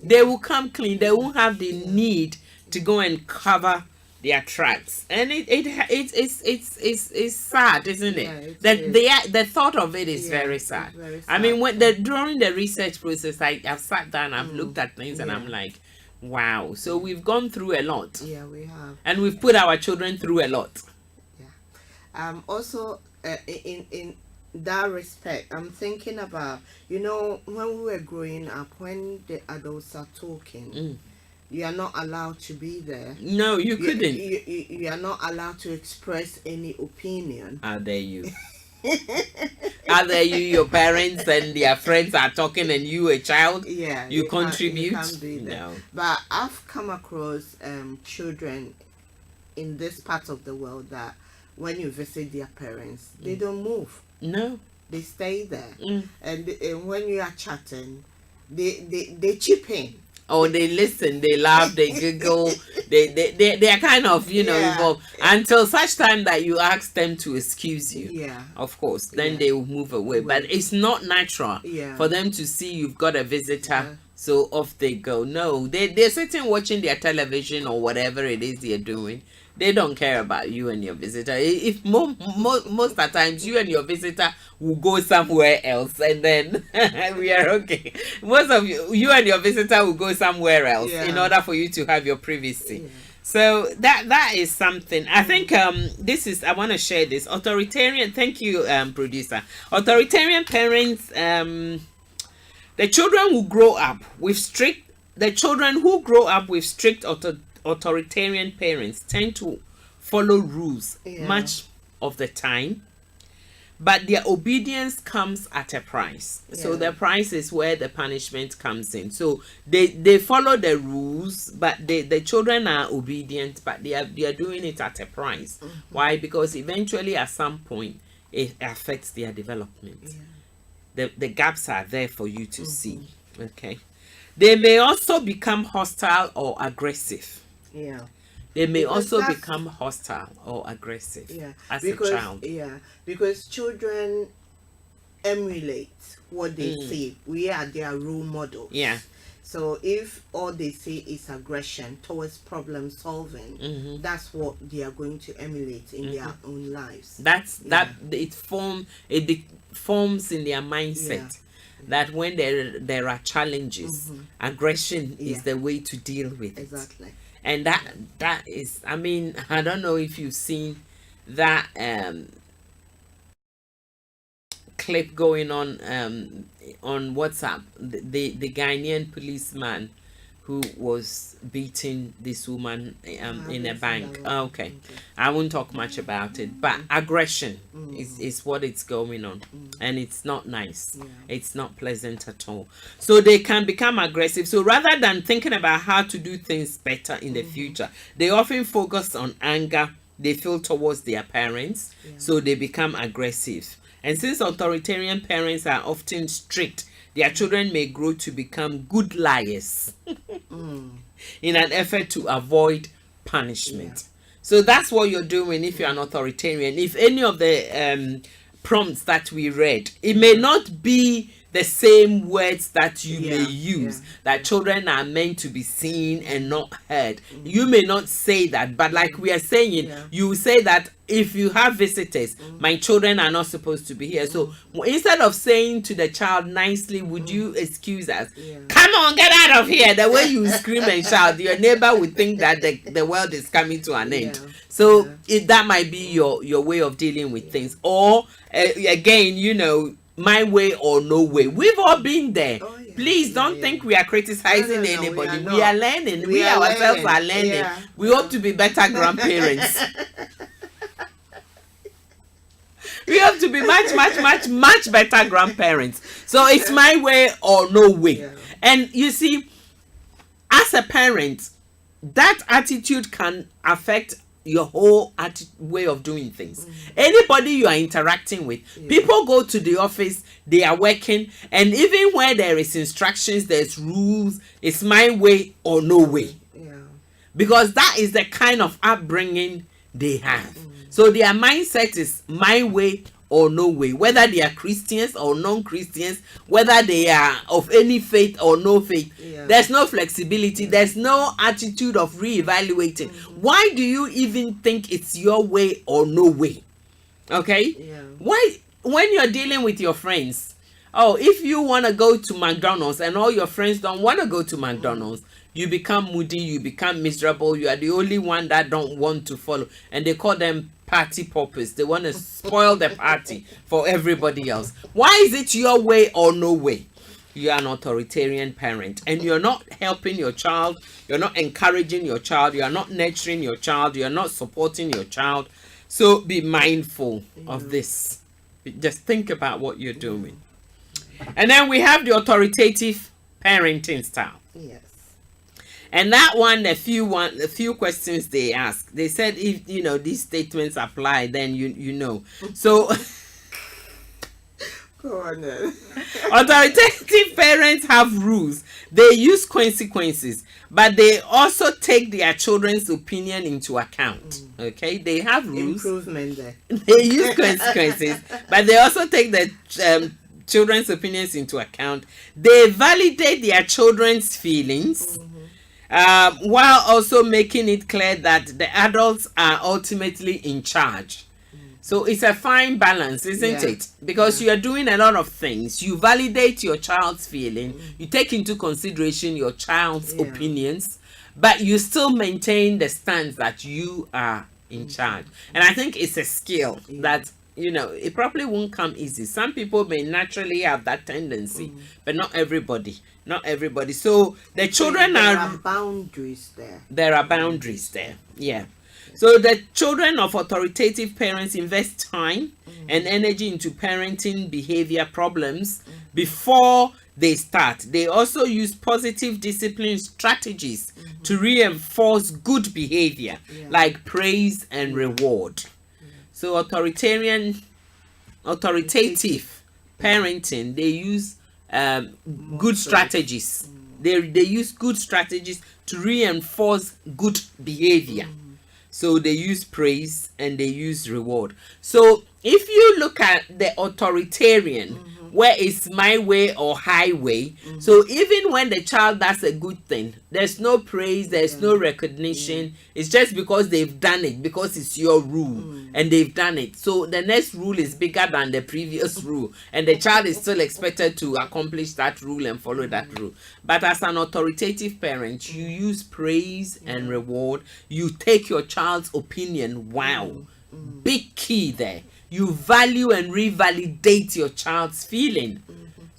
They will come clean. They won't have the need to go and cover their tracks. And it's sad, isn't it? The thought of it is very sad. I mean, during the research process, I've sat down, I've looked at things, and I'm like, wow. So we've gone through a lot. We have. And we've put our children through a lot. Also, in that respect, I'm thinking about, when we were growing up, when the adults are talking, you are not allowed to be there. No, you couldn't. You are not allowed to express any opinion. How dare you? How dare you? Your parents and their friends are talking, and you, a child, you contribute. You can't be there. No. But I've come across children in this part of the world that when you visit their parents, they don't move. No, they stay there. And when you are chatting, they chip in. Oh, they listen, they laugh, they giggle, they are kind of, involved until such time that you ask them to excuse you. Of course, then they will move away. But it's not natural for them to see you've got a visitor, so off they go. No, they're sitting watching their television or whatever it is they're doing. They don't care about you and your visitor. If most of the times you and your visitor will go somewhere else, and then we are okay. Most of you and your visitor will go somewhere else in order for you to have your privacy. So that is something. I think I want to share this. Authoritarian. Thank you, producer. Authoritarian parents. The children who grow up with strict authoritarian parents tend to follow rules much of the time, but their obedience comes at a price. So the price is where the punishment comes in. So they follow the rules, but the children are obedient, but they are doing it at a price. Why? Because eventually at some point it affects their development. The gaps are there for you to see. Okay, they may also become hostile or aggressive. They may also become hostile or aggressive as a child. Because children emulate what they see. We are their role models. So if all they see is aggression towards problem solving, that's what they are going to emulate in their own lives. It forms in their mindset. That when there are challenges, aggression is the way to deal with it. And that is, I mean, I don't know if you've seen that clip going on WhatsApp. The Ghanaian policeman who was beating this woman in a bank. Okay. I won't talk much about it, but aggression is what it's going on, and it's not nice. It's not pleasant at all. So they can become aggressive. So rather than thinking about how to do things better in the future, they often focus on anger they feel towards their parents, so they become aggressive. And since authoritarian parents are often strict, their children may grow to become good liars in an effort to avoid punishment. So that's what you're doing if you're an authoritarian. If any of the prompts that we read, it may not be the same words that you may use, that children are meant to be seen and not heard. You may not say that, but like we are saying, you say that if you have visitors, my children are not supposed to be here. So instead of saying to the child nicely, would you excuse us? Come on, get out of here. The way you scream and shout, your neighbor would think that the world is coming to an end. So that might be your way of dealing with things. Or again, you know, my way or no way. We've all been there. Please don't think we are criticizing anybody. We are learning. We ourselves are learning. We hope to be better grandparents. We have to be much better grandparents. So it's my way or no way. And you see, as a parent, that attitude can affect your whole way of doing things. Anybody you are interacting with, people go to the office, they are working, and even where there is instructions, there's rules, it's my way or no way. Because that is the kind of upbringing they have. So their mindset is my way or no way, whether they are Christians or non-Christians, whether they are of any faith or no faith. There's no flexibility. There's no attitude of reevaluating. Why do you even think it's your way or no way? Okay? Why, when you're dealing with your friends, if you want to go to McDonald's and all your friends don't want to go to McDonald's, you become moody, you become miserable, you are the only one that don't want to follow, and they call them party poppers. They want to spoil the party for everybody else. Why is it your way or no way? You are an authoritarian parent, and you're not helping your child, you're not encouraging your child, you are not nurturing your child, you are not supporting your child. So be mindful of this. Just think about what you're doing. And then we have the authoritative parenting style. And that one, a few questions they ask. They said if these statements apply, then you know. So Go on then. Authoritative parents have rules. They use consequences, but they also take their children's opinion into account. Okay, they have rules. Improvement there. They use consequences, but they also take the children's opinions into account. They validate their children's feelings. While also making it clear that the adults are ultimately in charge. So it's a fine balance, isn't it? Because you are doing a lot of things. You validate your child's feeling. You take into consideration your child's opinions, but you still maintain the stance that you are in charge. And I think it's a skill that, it probably won't come easy. Some people may naturally have that tendency, but not everybody. Not everybody. So the children there are boundaries there. There are boundaries there. Yeah. So the children of authoritative parents invest time and energy into parenting behavior problems before they start. They also use positive discipline strategies to reinforce good behavior, like praise and reward. So authoritative parenting, they use good strategies. They use good strategies to reinforce good behavior. So they use praise and they use reward. So if you look at the authoritarian, where it's my way or highway, so even when the child does a good thing, there's no praise, there's no recognition. It's just because they've done it, because it's your rule and they've done it. So the next rule is bigger than the previous rule, and the child is still expected to accomplish that rule and follow that rule. But as an authoritative parent, you use praise and reward. You take your child's opinion. Wow, big key there. You value and revalidate your child's feeling.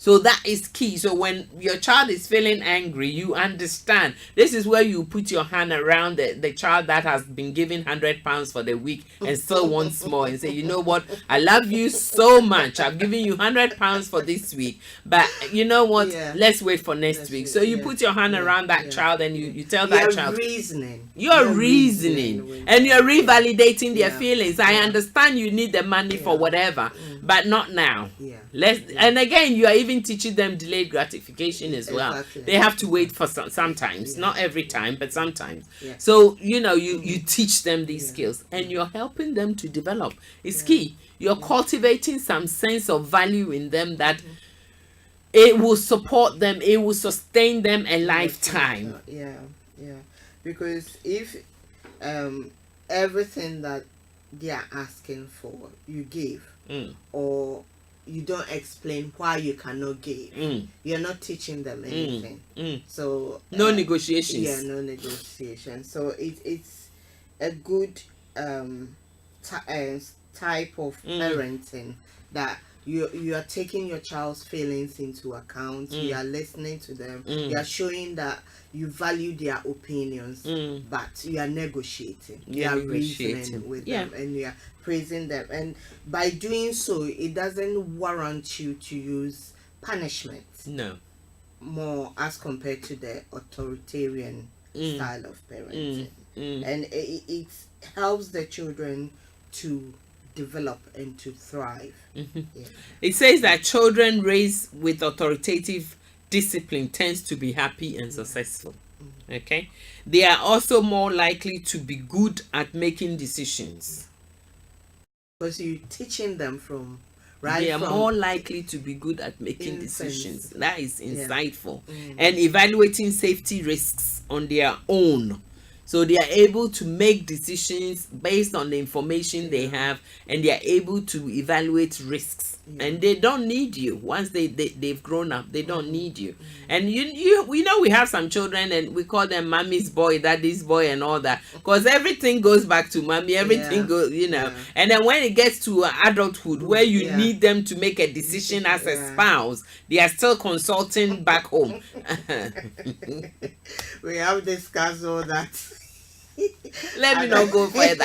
So that is key. So when your child is feeling angry, you understand. This is where you put your hand around the child that has been given £100 for the week and still wants more, and say, you know what, I love you so much. I've given you £100 for this week, but you know what? Let's wait for next week. So you put your hand around that child and you tell that child. You're reasoning and you're revalidating their feelings. I understand you need the money for whatever, but not now. And again, you are even teaching them delayed gratification as well. They have to wait for sometimes, not every time, but sometimes. So you teach them these skills and you're helping them to develop. It's key. You're cultivating some sense of value in them that it will support them, it will sustain them a lifetime. Because if everything that they are asking for you give, or you don't explain why you cannot give, you're not teaching them anything. So no negotiations. No negotiations. So it's a good type of parenting, that you are taking your child's feelings into account. You are listening to them. You are showing that you value their opinions, but you are negotiating. You are reasoning with them, and you are praising them. And by doing so, it doesn't warrant you to use punishment. No. More as compared to the authoritarian style of parenting. And it helps the children to develop and to thrive. It says that children raised with authoritative discipline tends to be happy and successful. Okay, they are also more likely to be good at making decisions, because you're teaching them from they are more likely to be good at making decisions. That is insightful. And evaluating safety risks on their own. So they are able to make decisions based on the information they have, and they are able to evaluate risks. And they don't need you. Once they've grown up, they don't need you. And we know we have some children and we call them mommy's boy, daddy's boy, and all that, because everything goes back to mommy, everything goes, and then when it gets to adulthood where you need them to make a decision as a spouse, they are still consulting back home. We have discussed all that. Let me not go further.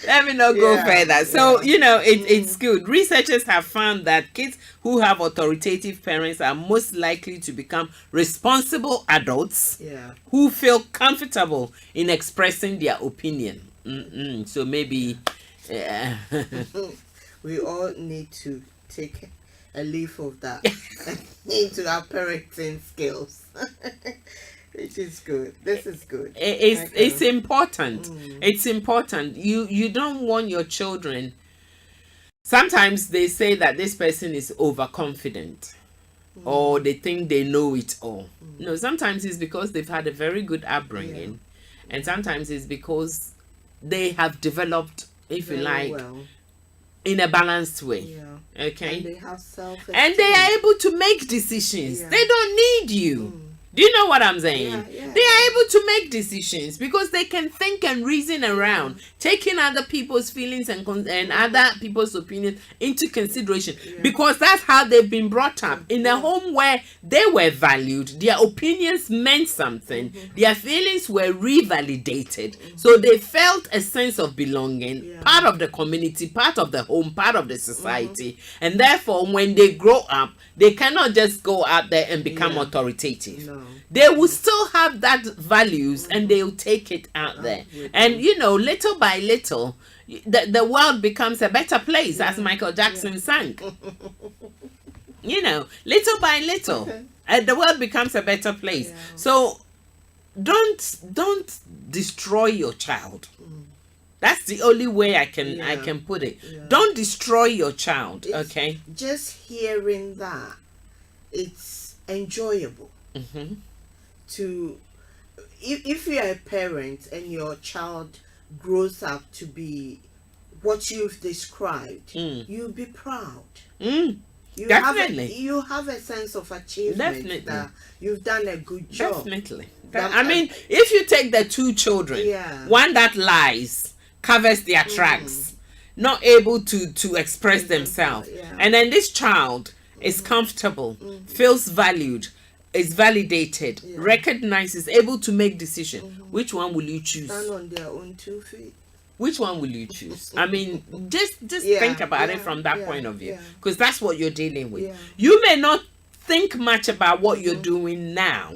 Let me not go further. So, it's good. Researchers have found that kids who have authoritative parents are most likely to become responsible adults who feel comfortable in expressing their opinion. So maybe we all need to take a leaf of that into our parenting skills. Which is good. This is good. It's important. It's important. You don't want your children. Sometimes they say that this person is overconfident, or they think they know it all. No, sometimes it's because they've had a very good upbringing, and sometimes it's because they have developed, if you like, in a balanced way. Okay. And they have self-esteem. And they are able to make decisions. They don't need you. Do you know what I'm saying? They are able to make decisions because they can think and reason around, taking other people's feelings and other people's opinions into consideration, because that's how they've been brought up. In a home where they were valued, their opinions meant something, their feelings were revalidated, so they felt a sense of belonging, part of the community, part of the home, part of the society, and therefore when they grow up, they cannot just go out there and become authoritative. No. They will still have that values, and they'll take it out there. And little by little, the world becomes a better place, as Michael Jackson sang. Little by little, the world becomes a better place. So don't destroy your child. That's the only way I can put it. Don't destroy your child. Okay. Just hearing that, it's enjoyable. To if you are a parent and your child grows up to be what you've described, you'll be proud. Definitely. You have a sense of achievement. That you've done a good job. Definitely. I mean, if you take the two children, one that lies, covers their tracks, not able to express themselves, and then this child is comfortable, feels valued, is validated, recognizes, able to make decision, which one will you choose? Stand on their own 2 feet. Which one will you choose? I mean, just think about it from that point of view, because that's what you're dealing with. You may not think much about what you're doing now,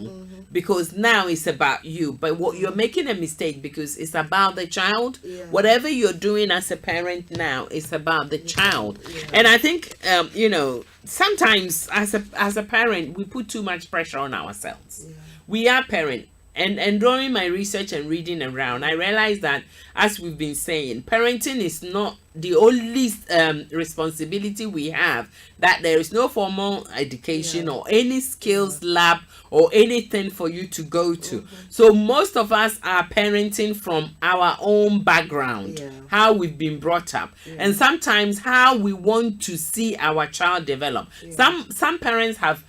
because now it's about you, but what you're making a mistake, because it's about the child. Whatever you're doing as a parent now is about the child. And I think you know, sometimes as a parent we put too much pressure on ourselves. We are parent. And during my research and reading around, I realized that, as we've been saying, parenting is not the only responsibility we have, that there is no formal education or any skills lab or anything for you to go to. So most of us are parenting from our own background, how we've been brought up, and sometimes how we want to see our child develop. Some parents have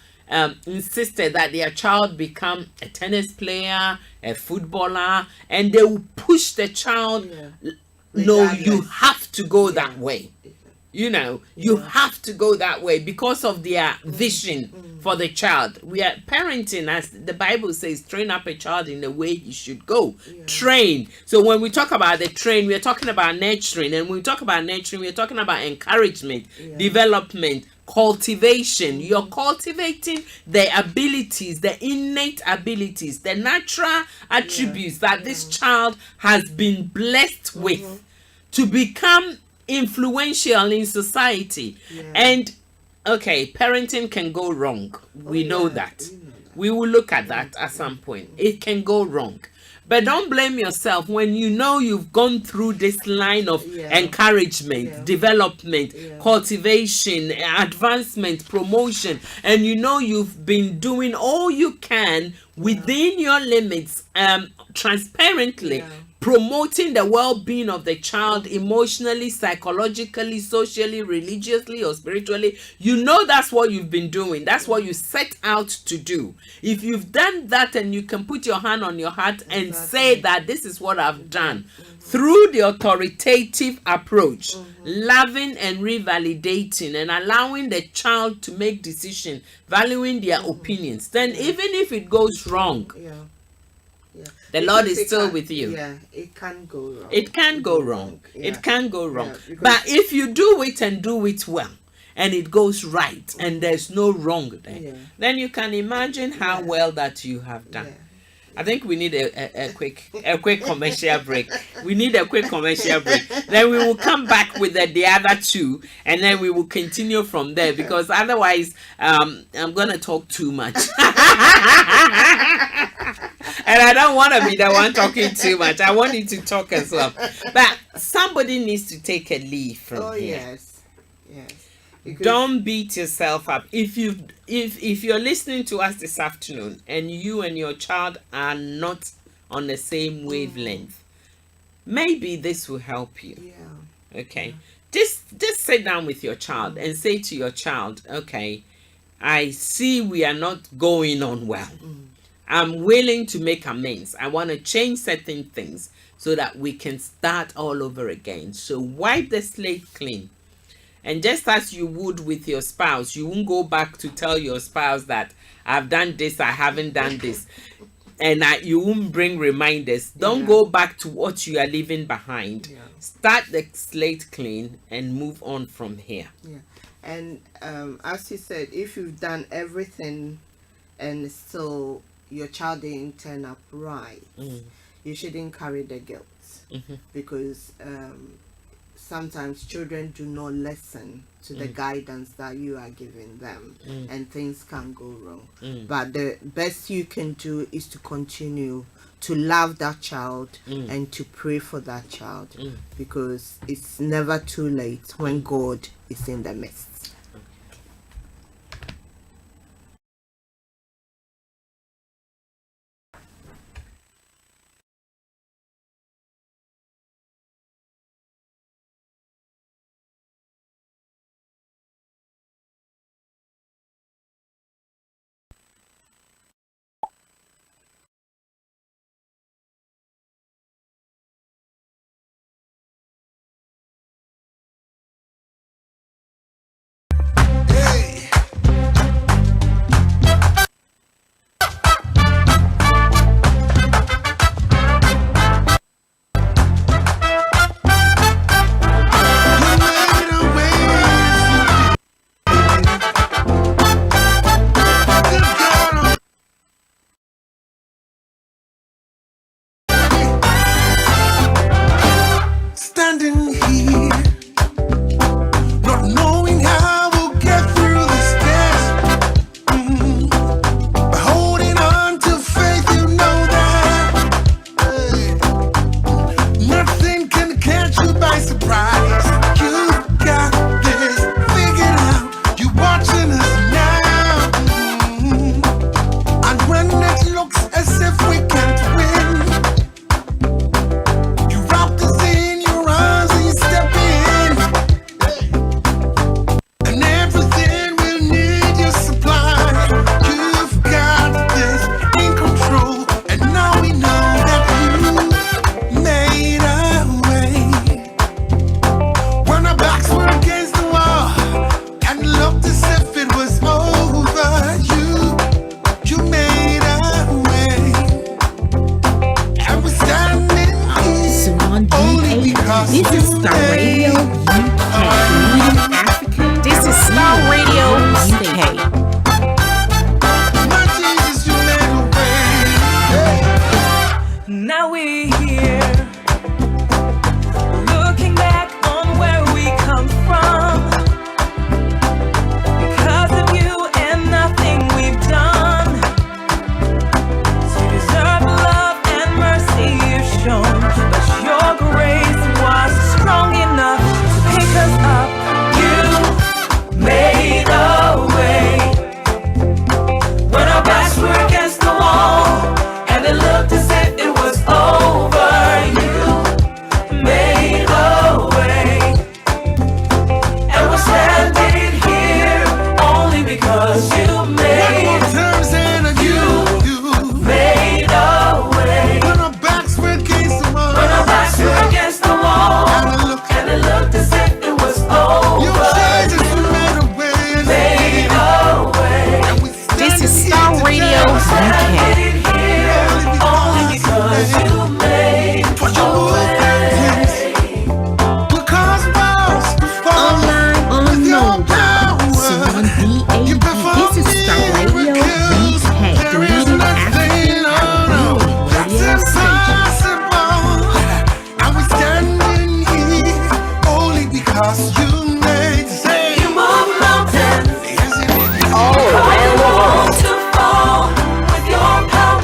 insisted that their child become a tennis player, a footballer, and they will push the child. No, you have to go that way. You know, you have to go that way because of their vision for the child. We are parenting, as the Bible says, train up a child in the way he should go. Train. So when we talk about the train, we are talking about nurturing, and when we talk about nurturing, we are talking about encouragement, development, cultivation. You're cultivating the abilities, the innate abilities, the natural attributes that this child has been blessed with to become influential in society. And okay, parenting can go wrong. We know that. We will look at that at some point. It can go wrong. But don't blame yourself when you know you've gone through this line of encouragement, development, cultivation, advancement, promotion, and you know you've been doing all you can within your limits, transparently, promoting the well-being of the child emotionally, psychologically, socially, religiously, or spiritually. You know that's what you've been doing. That's what you set out to do. If you've done that, and you can put your hand on your heart and say that this is what I've done through the authoritative approach, loving and revalidating and allowing the child to make decisions, valuing their opinions, then even if it goes wrong, the Lord is still with you. It can go wrong. It can go wrong. It can go wrong. But if you do it and do it well, and it goes right, and there's no wrong there, then you can imagine how well that you have done. I think we need a quick commercial break. We need a quick commercial break. Then we will come back with the other two, and then we will continue from there, because otherwise I'm gonna talk too much. And I don't want to be the one talking too much. I want you to talk as well. But somebody needs to take a leave from here. Because don't beat yourself up. If you're listening to us this afternoon and you and your child are not on the same wavelength, maybe this will help you. Okay. Just sit down with your child and say to your child, okay, I see we are not going on well. I'm willing to make amends. I want to change certain things so that we can start all over again. So wipe the slate clean. And just as you would with your spouse, you won't go back to tell your spouse that I've done this, I haven't done this. And you won't bring reminders. Don't go back to what you are leaving behind. Start the slate clean and move on from here. And as you said, if you've done everything and so your child didn't turn up right, you shouldn't carry the guilt, because sometimes children do not listen to the guidance that you are giving them, and things can go wrong. But the best you can do is to continue to love that child and to pray for that child, because it's never too late when God is in the midst. This is Starr Radio UK. African. This is Starr Radio UK. Now we're here, looking back on where we come from. Because of you and nothing we've done, to deserve the love and mercy you've shown. But your grace was strong enough to pick us up. You made a way when our backs were against the wall, and it looked as if it was over. You made a way, and we're standing here only because you made made a way. When our backs were against the wall, and it looked as if it was over. You made a way. This is Starr Radio UK. Only because you made a way. Online, on mobile. So on DAB. This is Starr Radio UK. The leading African radio station. You move mountains. Cause to fall with your power.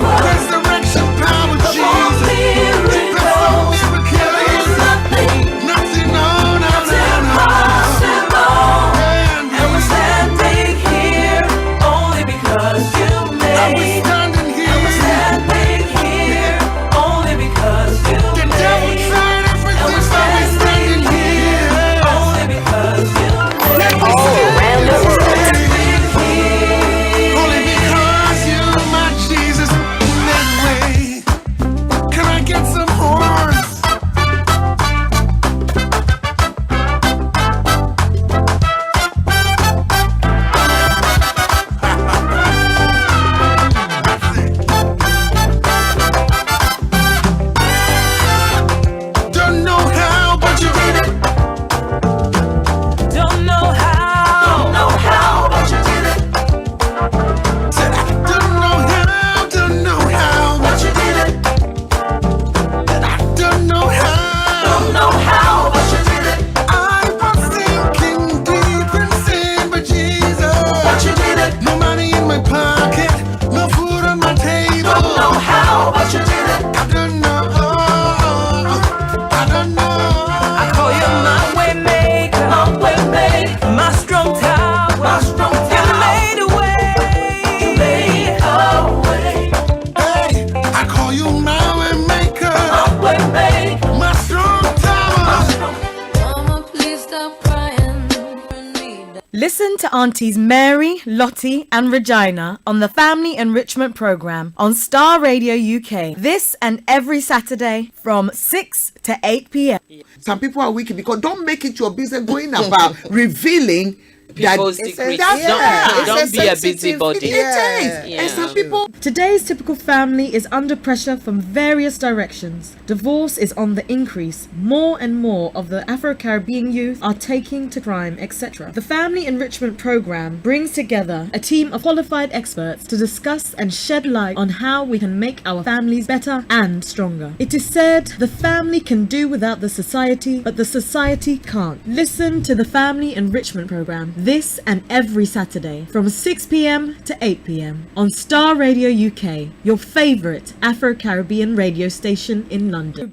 Listen to Aunties Mary, Lottie and Regina on the Family Enrichment Programme on Starr Radio UK. This and every Saturday from 6 to 8 p.m. Some people are wicked because don't make it your business going about revealing people's secrets. Don't be a busybody. And some people. Today's typical family is under pressure from various directions. Divorce is on the increase. More and more of the Afro-Caribbean youth are taking to crime, etc. The Family Enrichment Program brings together a team of qualified experts to discuss and shed light on how we can make our families better and stronger. It is said the family can do without the society, but the society can't. Listen to the Family Enrichment Program this and every Saturday from 6 p.m. to 8 p.m. on Starr Radio UK, your favourite Afro-Caribbean radio station in London.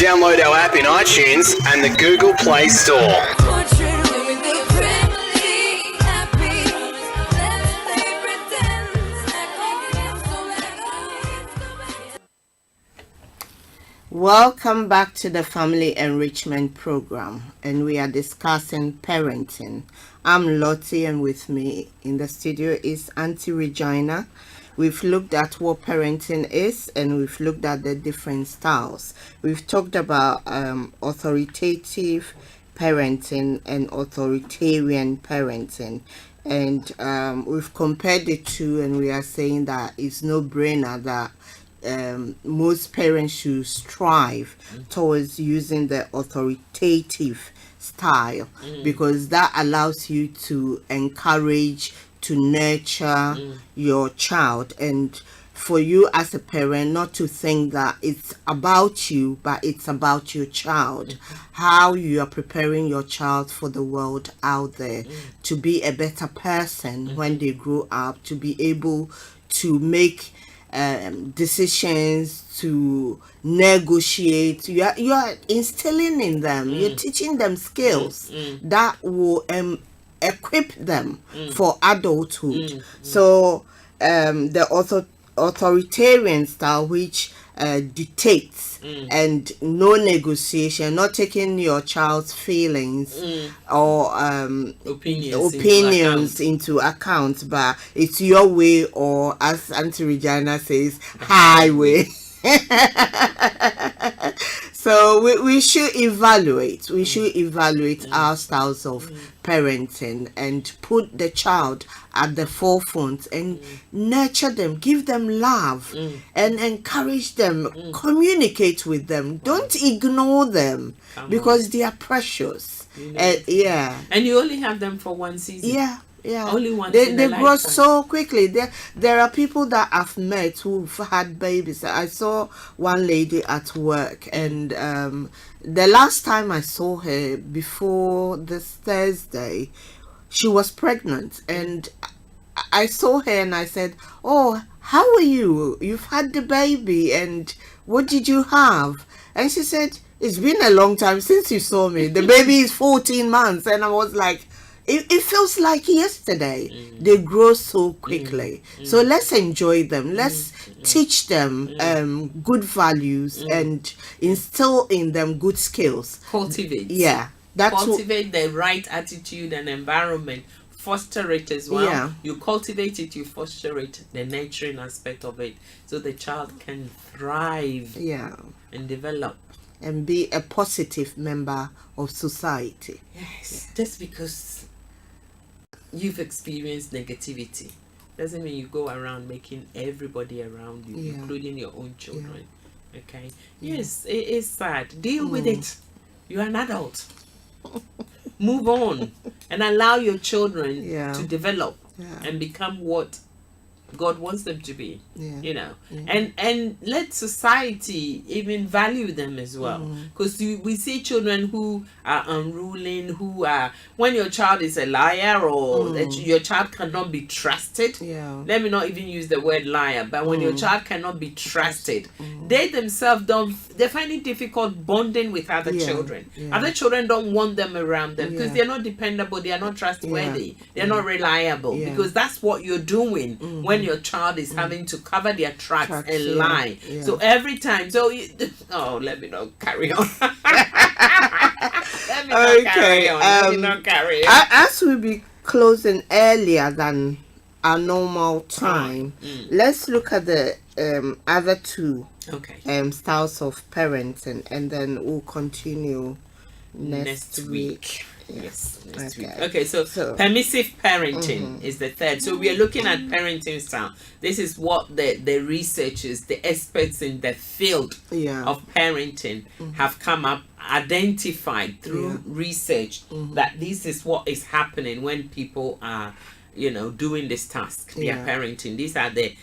Download our app in iTunes and the Google Play Store. Welcome back to the Family Enrichment Program, and we are discussing parenting. I'm Lottie, and with me in the studio is Auntie Regina. We've looked at what parenting is, and we've looked at the different styles. We've talked about authoritative parenting and authoritarian parenting. And we've compared the two, and we are saying that it's no brainer that most parents should strive towards using the authoritative style, because that allows you to encourage, to nurture your child, and for you as a parent not to think that it's about you, but it's about your child, how you are preparing your child for the world out there, to be a better person when they grow up, to be able to make decisions, to negotiate. You are instilling in them, you're teaching them skills that will equip them for adulthood. So the authoritarian style, which dictates and no negotiation, not taking your child's feelings or opinions into account, but it's your way, or as Auntie Regina says, highway. So we should evaluate. We should evaluate our styles of parenting and put the child at the forefront and nurture them, give them love and encourage them, communicate with them. Don't ignore them because they are precious. And you only have them for one season. Only once they grow so quickly. There are people that I've met who've had babies. I saw one lady at work, and the last time I saw her before this Thursday, she was pregnant, and I saw her and I said, "Oh, how are you? You've had the baby, and what did you have?" And she said, "It's been a long time since you saw me. The baby is 14 months." And I was like, it feels like yesterday. They grow so quickly. So let's enjoy them. Let's teach them good values and instill in them good skills. Cultivate. Cultivate the right attitude and environment. Foster it as well. You cultivate it, you foster it, the nurturing aspect of it, so the child can thrive and develop. And be a positive member of society. Just because you've experienced negativity doesn't mean you go around making everybody around you, including your own children. Okay. Yes, it is sad. Deal with it. You're an adult. Move on and allow your children to develop and become what God wants them to be, you know, and let society even value them as well, because we see children who are unruly, who are, when your child is a liar or that your child cannot be trusted, let me not even use the word liar, but when your child cannot be trusted, they themselves they find it difficult bonding with other children. Other children don't want them around them because they're not dependable, they are not trustworthy, they're not reliable, because that's what you're doing when your child is having to cover their tracks and lie. So every time, let me not carry on. Let me not carry on. As we be closing earlier than our normal time, let's look at the other two styles of parenting, and then we'll continue next week. Next week. Okay, so permissive parenting is the third. So we are looking at parenting style. This is what the researchers, the experts in the field of parenting have come up, identified through research that this is what is happening when people are, doing this task. They are parenting. These are the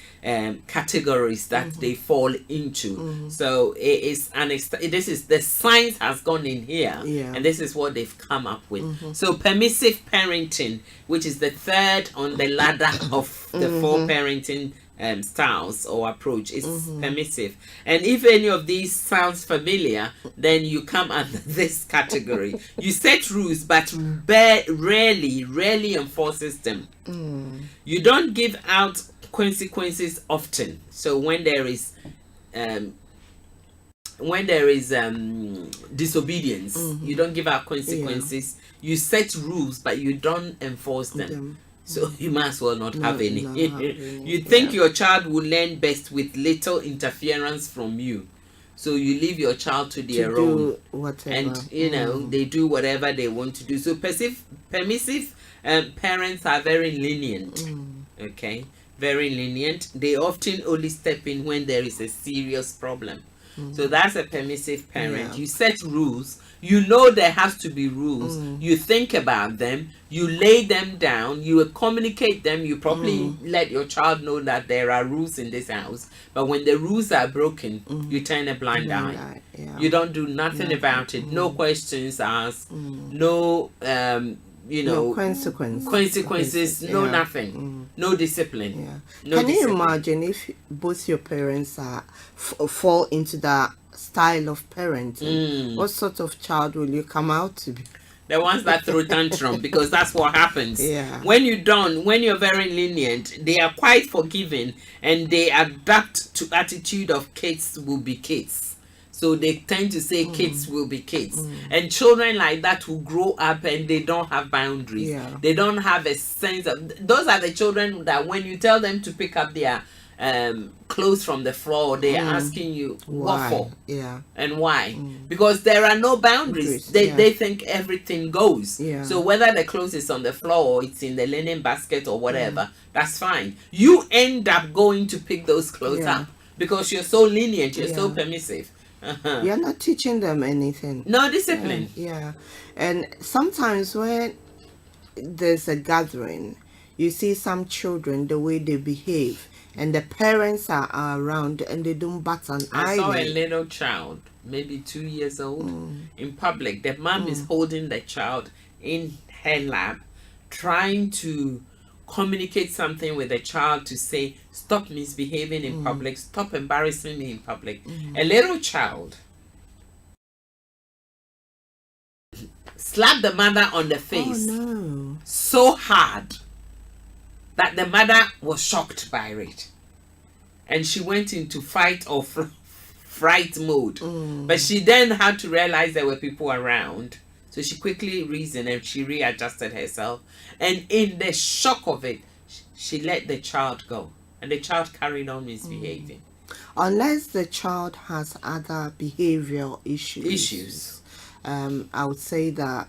categories that they fall into. So it is this is the science has gone in here, and this is what they've come up with. So permissive parenting, which is the third on the ladder of the four parenting styles or approach, is permissive. And if any of these sounds familiar, then you come under this category. You set rules but rarely enforces them. You don't give out consequences often. So when there is disobedience, you don't give out consequences. You set rules but you don't enforce them. So you might as well not have any. You think your child will learn best with little interference from you. So you leave your child to their to own, do whatever. and you know they do whatever they want to do. So permissive parents are very lenient. Okay, very lenient. They often only step in when there is a serious problem. So that's a permissive parent. Yeah. You set rules. You know there has to be rules. You think about them. You lay them down. You communicate them. You probably let your child know that there are rules in this house. But when the rules are broken, you turn a blind eye. Yeah. You don't do nothing about it. No questions asked. No, you know, No consequences. No Yeah. nothing. No discipline. Yeah. No Can you discipline. imagine if both your parents are fall into that style of parenting? What sort of child will you come out to be? The ones that throw tantrum, because that's what happens. Yeah. When you're very lenient, they are quite forgiving and they adapt to attitude of kids will be kids. So they tend to say kids will be kids. And children like that will grow up and they don't have boundaries. Yeah. They don't have a sense of, those are the children that when you tell them to pick up their clothes from the floor, they are asking you what for Yeah. and why, because there are no boundaries. They think everything goes. Yeah. So whether the clothes is on the floor or it's in the linen basket or whatever, that's fine. You end up going to pick those clothes Yeah. up because you're so lenient, you're so Yeah. permissive. You're not teaching them anything. No discipline. Yeah. And sometimes when there's a gathering, you see some children, the way they behave, and the parents are around and they don't bat an I saw a eyelid. little child, maybe 2 years old, in public. The mom is holding the child in her lap, trying to communicate something with the child to say, stop misbehaving in public, stop embarrassing me in public. A little child slapped the mother on the face No. so hard that the mother was shocked by it, and she went into fight or fright mode. But she then had to realize there were people around, so she quickly reasoned and she readjusted herself, and in the shock of it, she let the child go, and the child carried on misbehaving. Unless the child has other behavioral issues. I would say that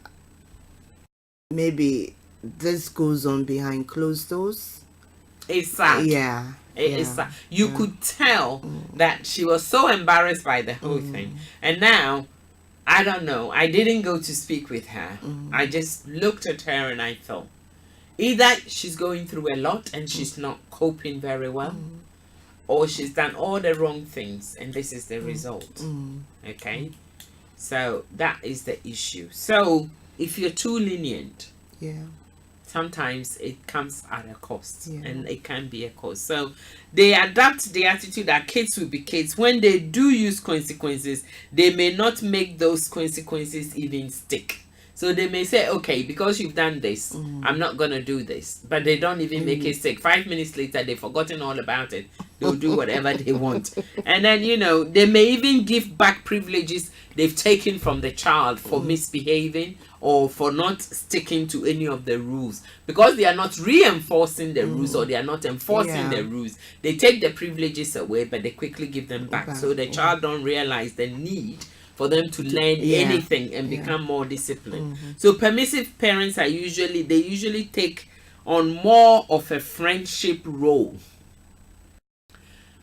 maybe this goes on behind closed doors. It's sad. Yeah. It's sad. You could tell that she was so embarrassed by the whole thing. And now, I don't know. I didn't go to speak with her. I just looked at her and I thought, either she's going through a lot and she's not coping very well, or she's done all the wrong things and this is the result. Okay? So that is the issue. So if you're too lenient, Yeah. sometimes it comes at a cost, and it can be a cost. So they adapt the attitude that kids will be kids. When they do use consequences, they may not make those consequences even stick. So they may say, okay, because you've done this, I'm not going to do this. But they don't even make it stick. 5 minutes later, they've forgotten all about it. They'll do whatever they want. And then, you know, they may even give back privileges they've taken from the child for misbehaving or for not sticking to any of the rules. Because they are not reinforcing the rules or they are not enforcing the rules. They take the privileges away, but they quickly give them back. So the child don't realize the need for them to learn anything and become more disciplined. So permissive parents they usually take on more of a friendship role.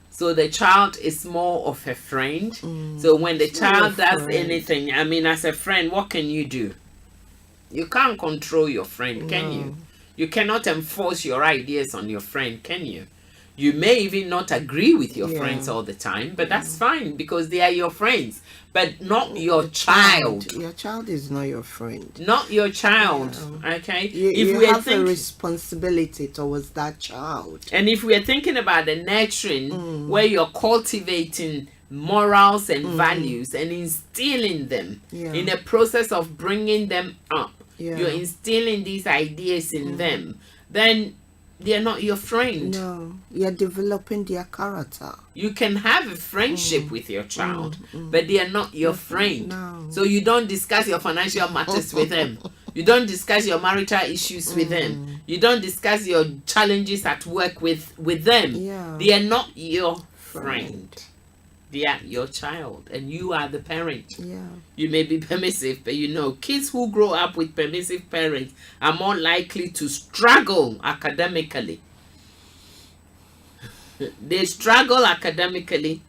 So the child is more of a friend. So when the child does anything, I mean, as a friend, what can you do? You can't control your friend, can you? You cannot enforce your ideas on your friend, can you? You may even not agree with your friends all the time, but that's fine because they are your friends, but not your child. Your child is not your friend. Not your child, okay? You have a responsibility towards that child. And if we are thinking about the nurturing, where you're cultivating morals and values and instilling them in a process of bringing them up, you're instilling these ideas in them, then they're not your friend. No, you're developing their character. You can have a friendship with your child, but they are not your friend. No. So you don't discuss your financial matters with them. You don't discuss your marital issues with them. You don't discuss your challenges at work with them. Yeah. They are not your friend. they are your child and you are the parent. Yeah. You may be permissive, but you know, kids who grow up with permissive parents are more likely to struggle academically. They struggle academically.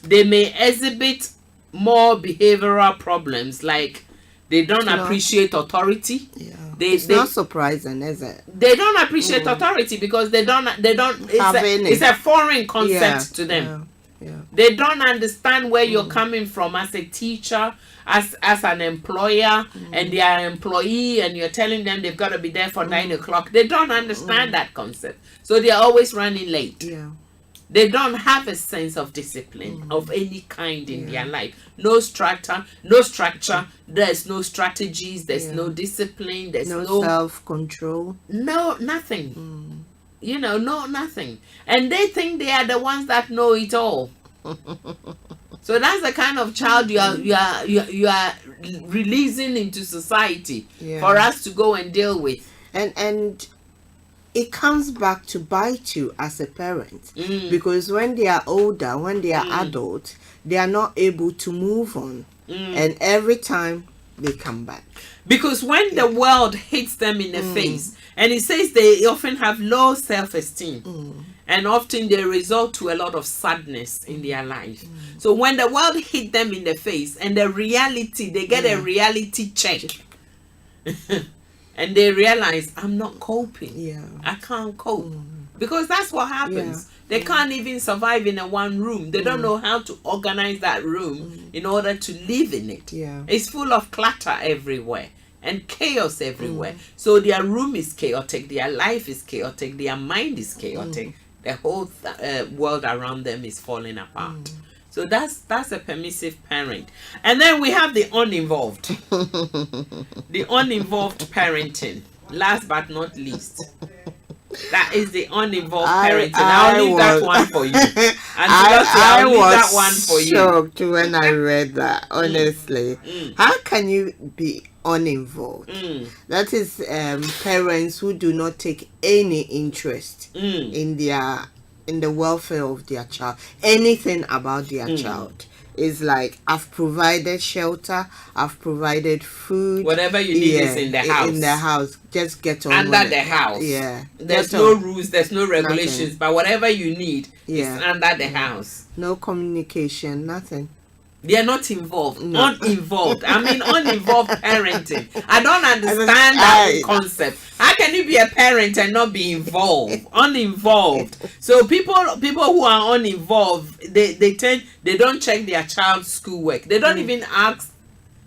They may exhibit more behavioral problems, like they don't appreciate authority. Yeah. It's not surprising, is it? They don't appreciate authority because they don't it's a foreign concept to them. Yeah. They don't understand where you're coming from as a teacher, as an employer, and they are an employee, and you're telling them they've got to be there for 9 o'clock. They don't understand that concept, so they're always running late. Yeah. They don't have a sense of discipline of any kind in their life. No structure. There's no strategies. There's no discipline. There's no self-control. No, nothing. You know, no, nothing. And they think they are the ones that know it all. So that's the kind of child you are releasing into society for us to go and deal with. And it comes back to bite you as a parent, because when they are older, when they are adults, they are not able to move on, and every time they come back. Because when the world hits them in the face, and it says they often have low self-esteem, and often they resort to a lot of sadness in their life. So when the world hit them in the face, and the reality, they get a reality check. And they realize, I'm not coping. Yeah. I can't cope. Because that's what happens. They can't even survive in a one room. They don't know how to organize that room in order to live in it. Yeah. It's full of clutter everywhere and chaos everywhere. So their room is chaotic, their life is chaotic, their mind is chaotic. The whole world around them is falling apart. So that's a permissive parent. And then we have the uninvolved. The uninvolved parenting. Last but not least. That is the uninvolved parenting. I'll leave that one for you. I leave was that one for you. shocked when I read that, honestly. How can you be uninvolved? That is parents who do not take any interest in the welfare of their child, anything about their child. Is like, I've provided shelter, I've provided food, whatever you need is in the house. In the house, just get on under the house. Yeah, there's no rules, there's no regulations, nothing. But whatever you need is under the house. No communication, nothing. They are not involved. Uninvolved. I mean, uninvolved parenting. I don't understand that concept. How can you be a parent and not be involved? Uninvolved. So people who are uninvolved, they don't check their child's schoolwork. They don't even ask.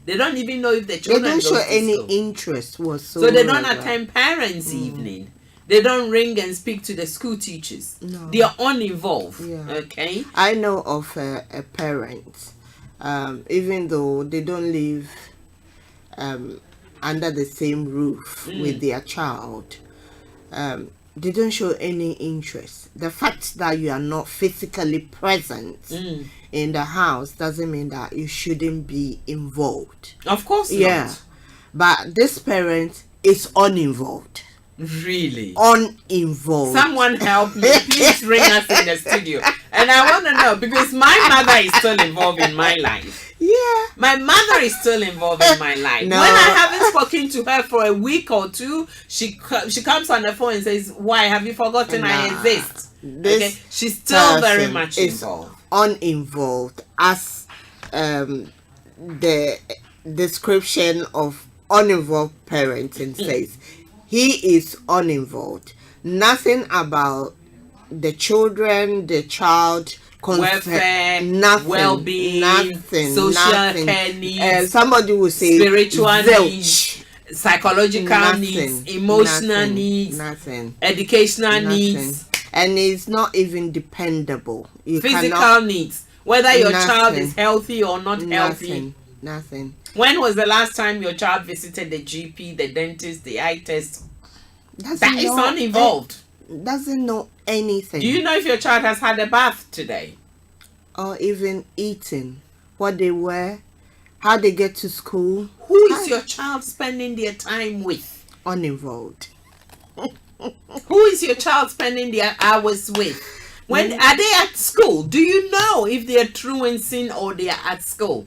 They don't even know if the children don't show any school. Interest whatsoever. So they don't attend parents' evening. They don't ring and speak to the school teachers. No. They are uninvolved. Yeah. Okay. I know of a parent. Even though they don't live under the same roof with their child, they don't show any interest. The fact that you are not physically present in the house doesn't mean that you shouldn't be involved. Of course not. Yeah. But this parent is uninvolved. Really? Uninvolved. Someone help me. Please ring us in the studio. And I want to know, because my mother is still involved in my life. Yeah. My mother is still involved in my life. No. When I haven't spoken to her for a week or two, she comes on the phone and says, why, have you forgotten I exist? Okay? She's still very much involved. Uninvolved, as the description of uninvolved parenting says. He is uninvolved. Nothing about the children, the child, welfare, nothing, well-being, nothing, social nothing. care needs, somebody will say spiritual zilch. Needs, psychological needs, emotional needs, nothing, educational needs, and it's not even dependable. You physical needs, whether your child is healthy or not healthy. Nothing. When was the last time your child visited the GP, the dentist, the eye test? That is uninvolved. Doesn't know anything. Do you know if your child has had a bath today? Or even eating, what they wear, how they get to school. Who is your child spending their time with? Uninvolved. Who is your child spending their hours with? When are they at school? Do you know if they are truancy or they are at school?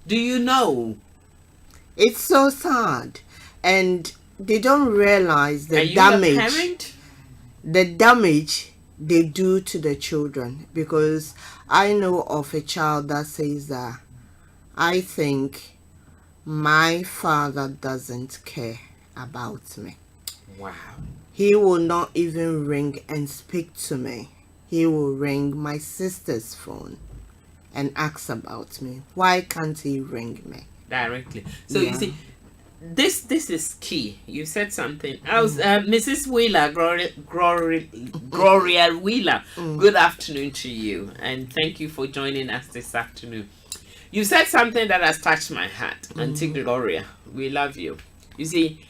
Do you know? It's so sad, and they don't realize Are the you damage. a parent? The damage they do to the children, because I know of a child that says that I think my father doesn't care about me. Wow. He will not even ring and speak to me. He will ring my sister's phone and ask about me. Why can't he ring me Directly? So you see, this is key. You said something. I was Mrs. Wheeler, Gloria Wheeler. Good afternoon to you, and thank you for joining us this afternoon. You said something that has touched my heart, Auntie Gloria. We love you. You see,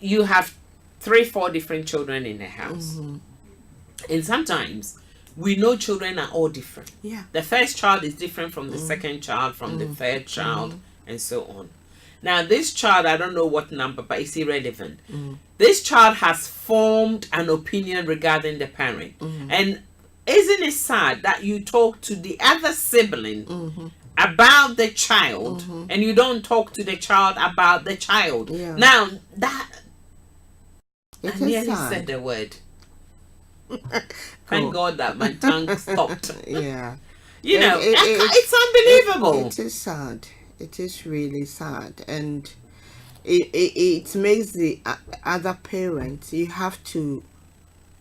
you have 3-4 different children in the house, and sometimes we know children are all different. Yeah. The first child is different from the second child, from the third child, and so on. Now, this child, I don't know what number, but it's irrelevant. This child has formed an opinion regarding the parent. And isn't it sad that you talk to the other sibling about the child and you don't talk to the child about the child? Yeah. Now, that... It I is nearly sad. said the word. Thank God that my tongue stopped. Yeah. You know, It- it's unbelievable. It is sad. It is really sad, and it makes the other parents, you have to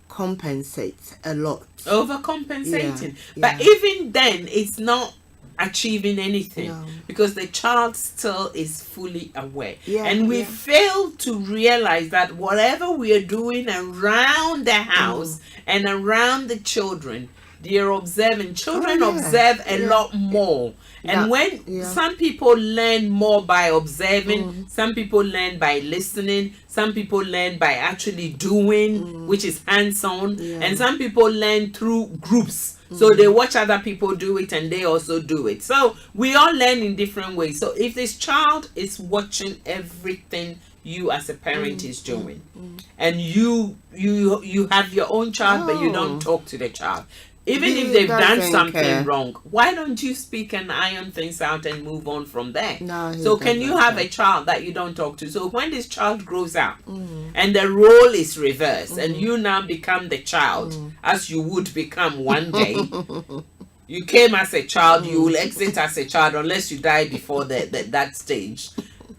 compensate a lot. Overcompensating. Yeah, But even then, it's not achieving anything, No. because the child still is fully aware. Yeah, And we yeah. fail to realize that whatever we are doing around the house and around the children, they are observing. Children Oh, yeah, observe a yeah. lot more. And when some people learn more by observing, some people learn by listening, some people learn by actually doing, which is hands-on, and some people learn through groups. So they watch other people do it and they also do it. So we all learn in different ways. So if this child is watching everything you as a parent is doing, and you have your own child, but you don't talk to the child, even He if they've done doesn't something care. wrong, why don't you speak and iron things out and move on from there? No, he So can you doesn't have care. a child that you don't talk to? So when this child grows up and the role is reversed and you now become the child, as you would become one day, you came as a child, you will exit as a child unless you die before that stage.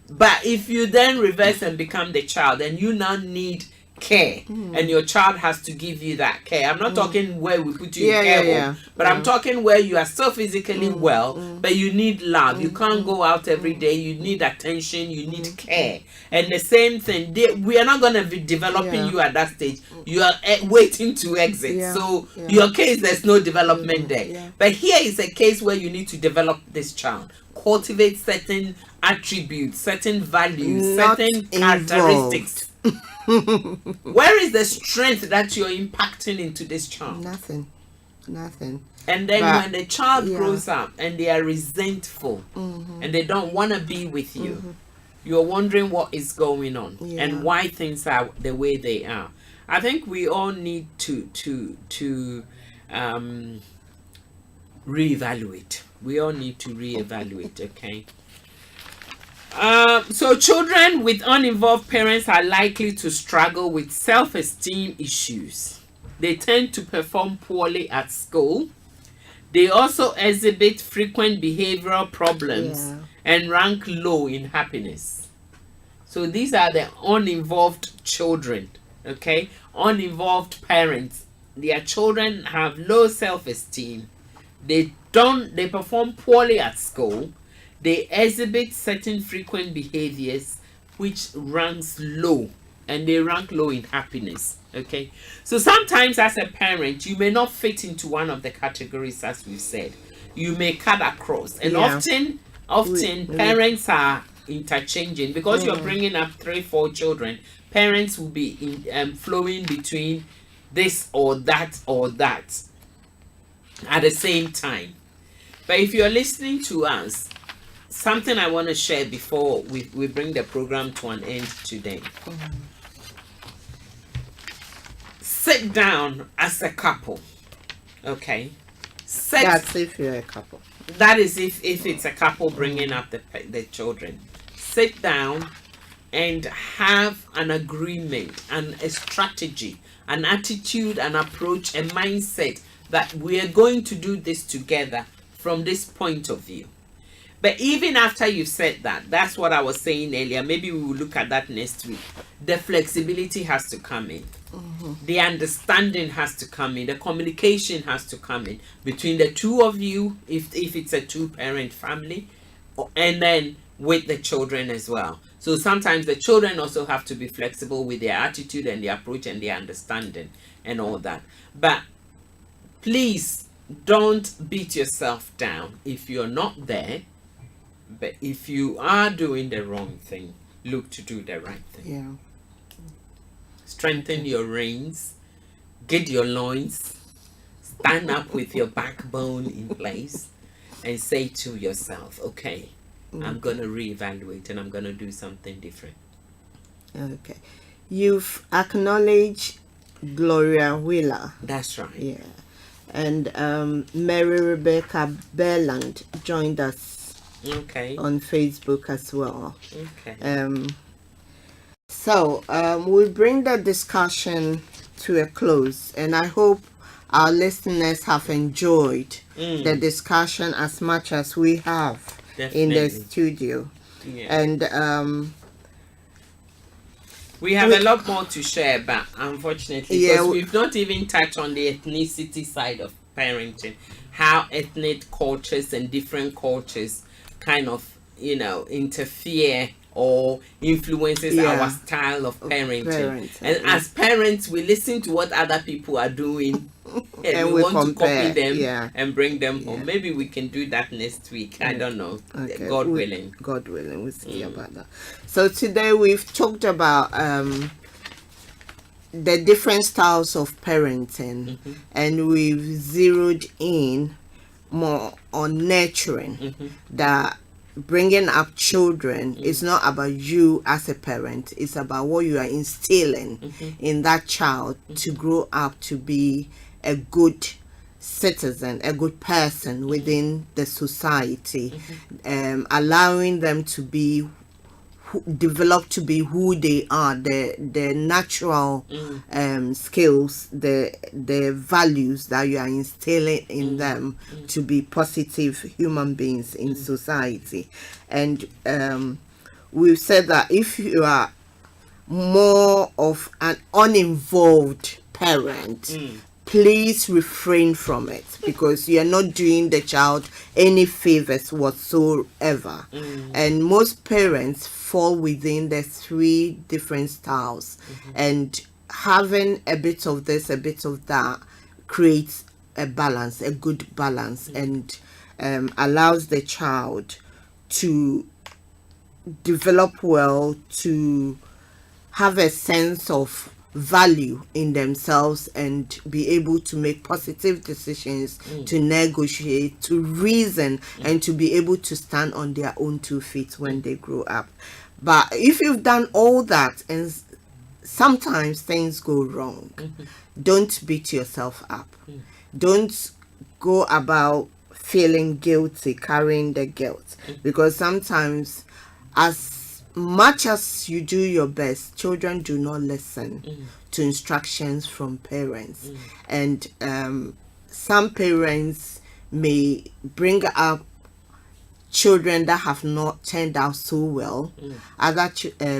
But if you then reverse and become the child, and you now need care, and your child has to give you that care. I'm not talking where we put you in care home, but I'm talking where you are still physically well, but you need love. You can't go out every day. You need attention. You need care. And the same thing, we are not going to be developing you at that stage. You are waiting to exit. So your case, there's no development there. But here is a case where you need to develop this child. Cultivate certain attributes, certain values, Not certain characteristics. Where is the strength that you're impacting into this child? Nothing. And then But- when the child grows up and they are resentful and they don't want to be with you, you're wondering what is going on and why things are the way they are. I think we all need to reevaluate. We all need to reevaluate, okay? So children with uninvolved parents are likely to struggle with self-esteem issues. They tend to perform poorly at school. They also exhibit frequent behavioral problems and rank low in happiness. So these are the uninvolved children, okay? Uninvolved parents. Their children have low self-esteem. They perform poorly at school. They exhibit certain frequent behaviors which ranks low, and they rank low in happiness. Okay, so sometimes as a parent, you may not fit into one of the categories as we've said. You may cut across, and often parents are interchanging because you're bringing up 3-4 children. Parents will be flowing between this or that at the same time. But if you're listening to us, something I want to share before we bring the program to an end today. sit down as a couple. Okay. That's if you're a couple. That is if it's a couple bringing up the children. Sit down and have an agreement and a strategy, an attitude, an approach, a mindset that we are going to do this together from this point of view. But even after you've said that, that's what I was saying earlier. Maybe we will look at that next week. The flexibility has to come in. The understanding has to come in. The communication has to come in between the two of you, if it's a two-parent family, and then with the children as well. So sometimes the children also have to be flexible with their attitude and their approach and their understanding and all that. But please don't beat yourself down if you're not there. But if you are doing the wrong thing, look to do the right thing. Yeah. Strengthen your reins, get your loins, stand up with your backbone in place, and say to yourself, okay, I'm going to reevaluate and I'm going to do something different. Okay. You've acknowledged Gloria Wheeler. That's right. Yeah. And Mary Rebecca Berland joined us on Facebook as well. Okay. So we'll bring the discussion to a close, and I hope our listeners have enjoyed the discussion as much as we have in the studio. Yeah. And we have a lot more to share, but unfortunately, because we've not even touched on the ethnicity side of parenting, how ethnic cultures and different cultures kind of, interfere or influences our style of parenting. And as parents, we listen to what other people are doing and we want to copy them and bring them home. Maybe we can do that next week. I don't know. Okay. God willing. God willing. We'll see about that. So today we've talked about the different styles of parenting, and we've zeroed in more on nurturing. That bringing up children is not about you as a parent, it's about what you are instilling in that child to grow up to be a good citizen, a good person within the society, allowing them to be develop to be who they are, the natural skills, the values that you are instilling in them to be positive human beings in society. And we've said that if you are more of an uninvolved parent, please refrain from it, because you are not doing the child any favors whatsoever. And most parents fall within the three different styles, and having a bit of this, a bit of that, creates a balance, a good balance, and allows the child to develop well, to have a sense of value in themselves, and be able to make positive decisions, to negotiate, to reason, and to be able to stand on their own 2 feet when they grow up. But if you've done all that and sometimes things go wrong, don't beat yourself up. Don't go about feeling guilty, carrying the guilt, because sometimes, as much as you do your best, children do not listen to instructions from parents. And some parents may bring up children that have not turned out so well. Other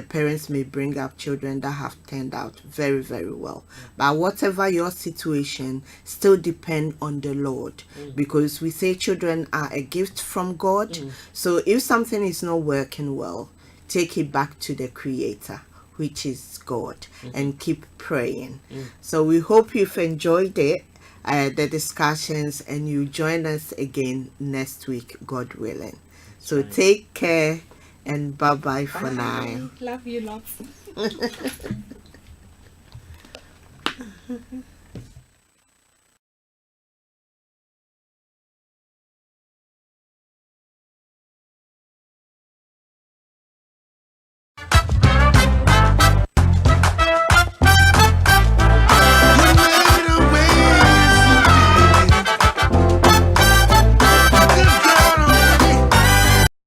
parents may bring up children that have turned out very, very well. But whatever your situation, still depend on the Lord, because we say children are a gift from God. So if something is not working well, take it back to the Creator, which is God, and keep praying. So we hope you've enjoyed it, the discussions, and you join us again next week, God willing. So take care, and bye-bye for now. Love you lots.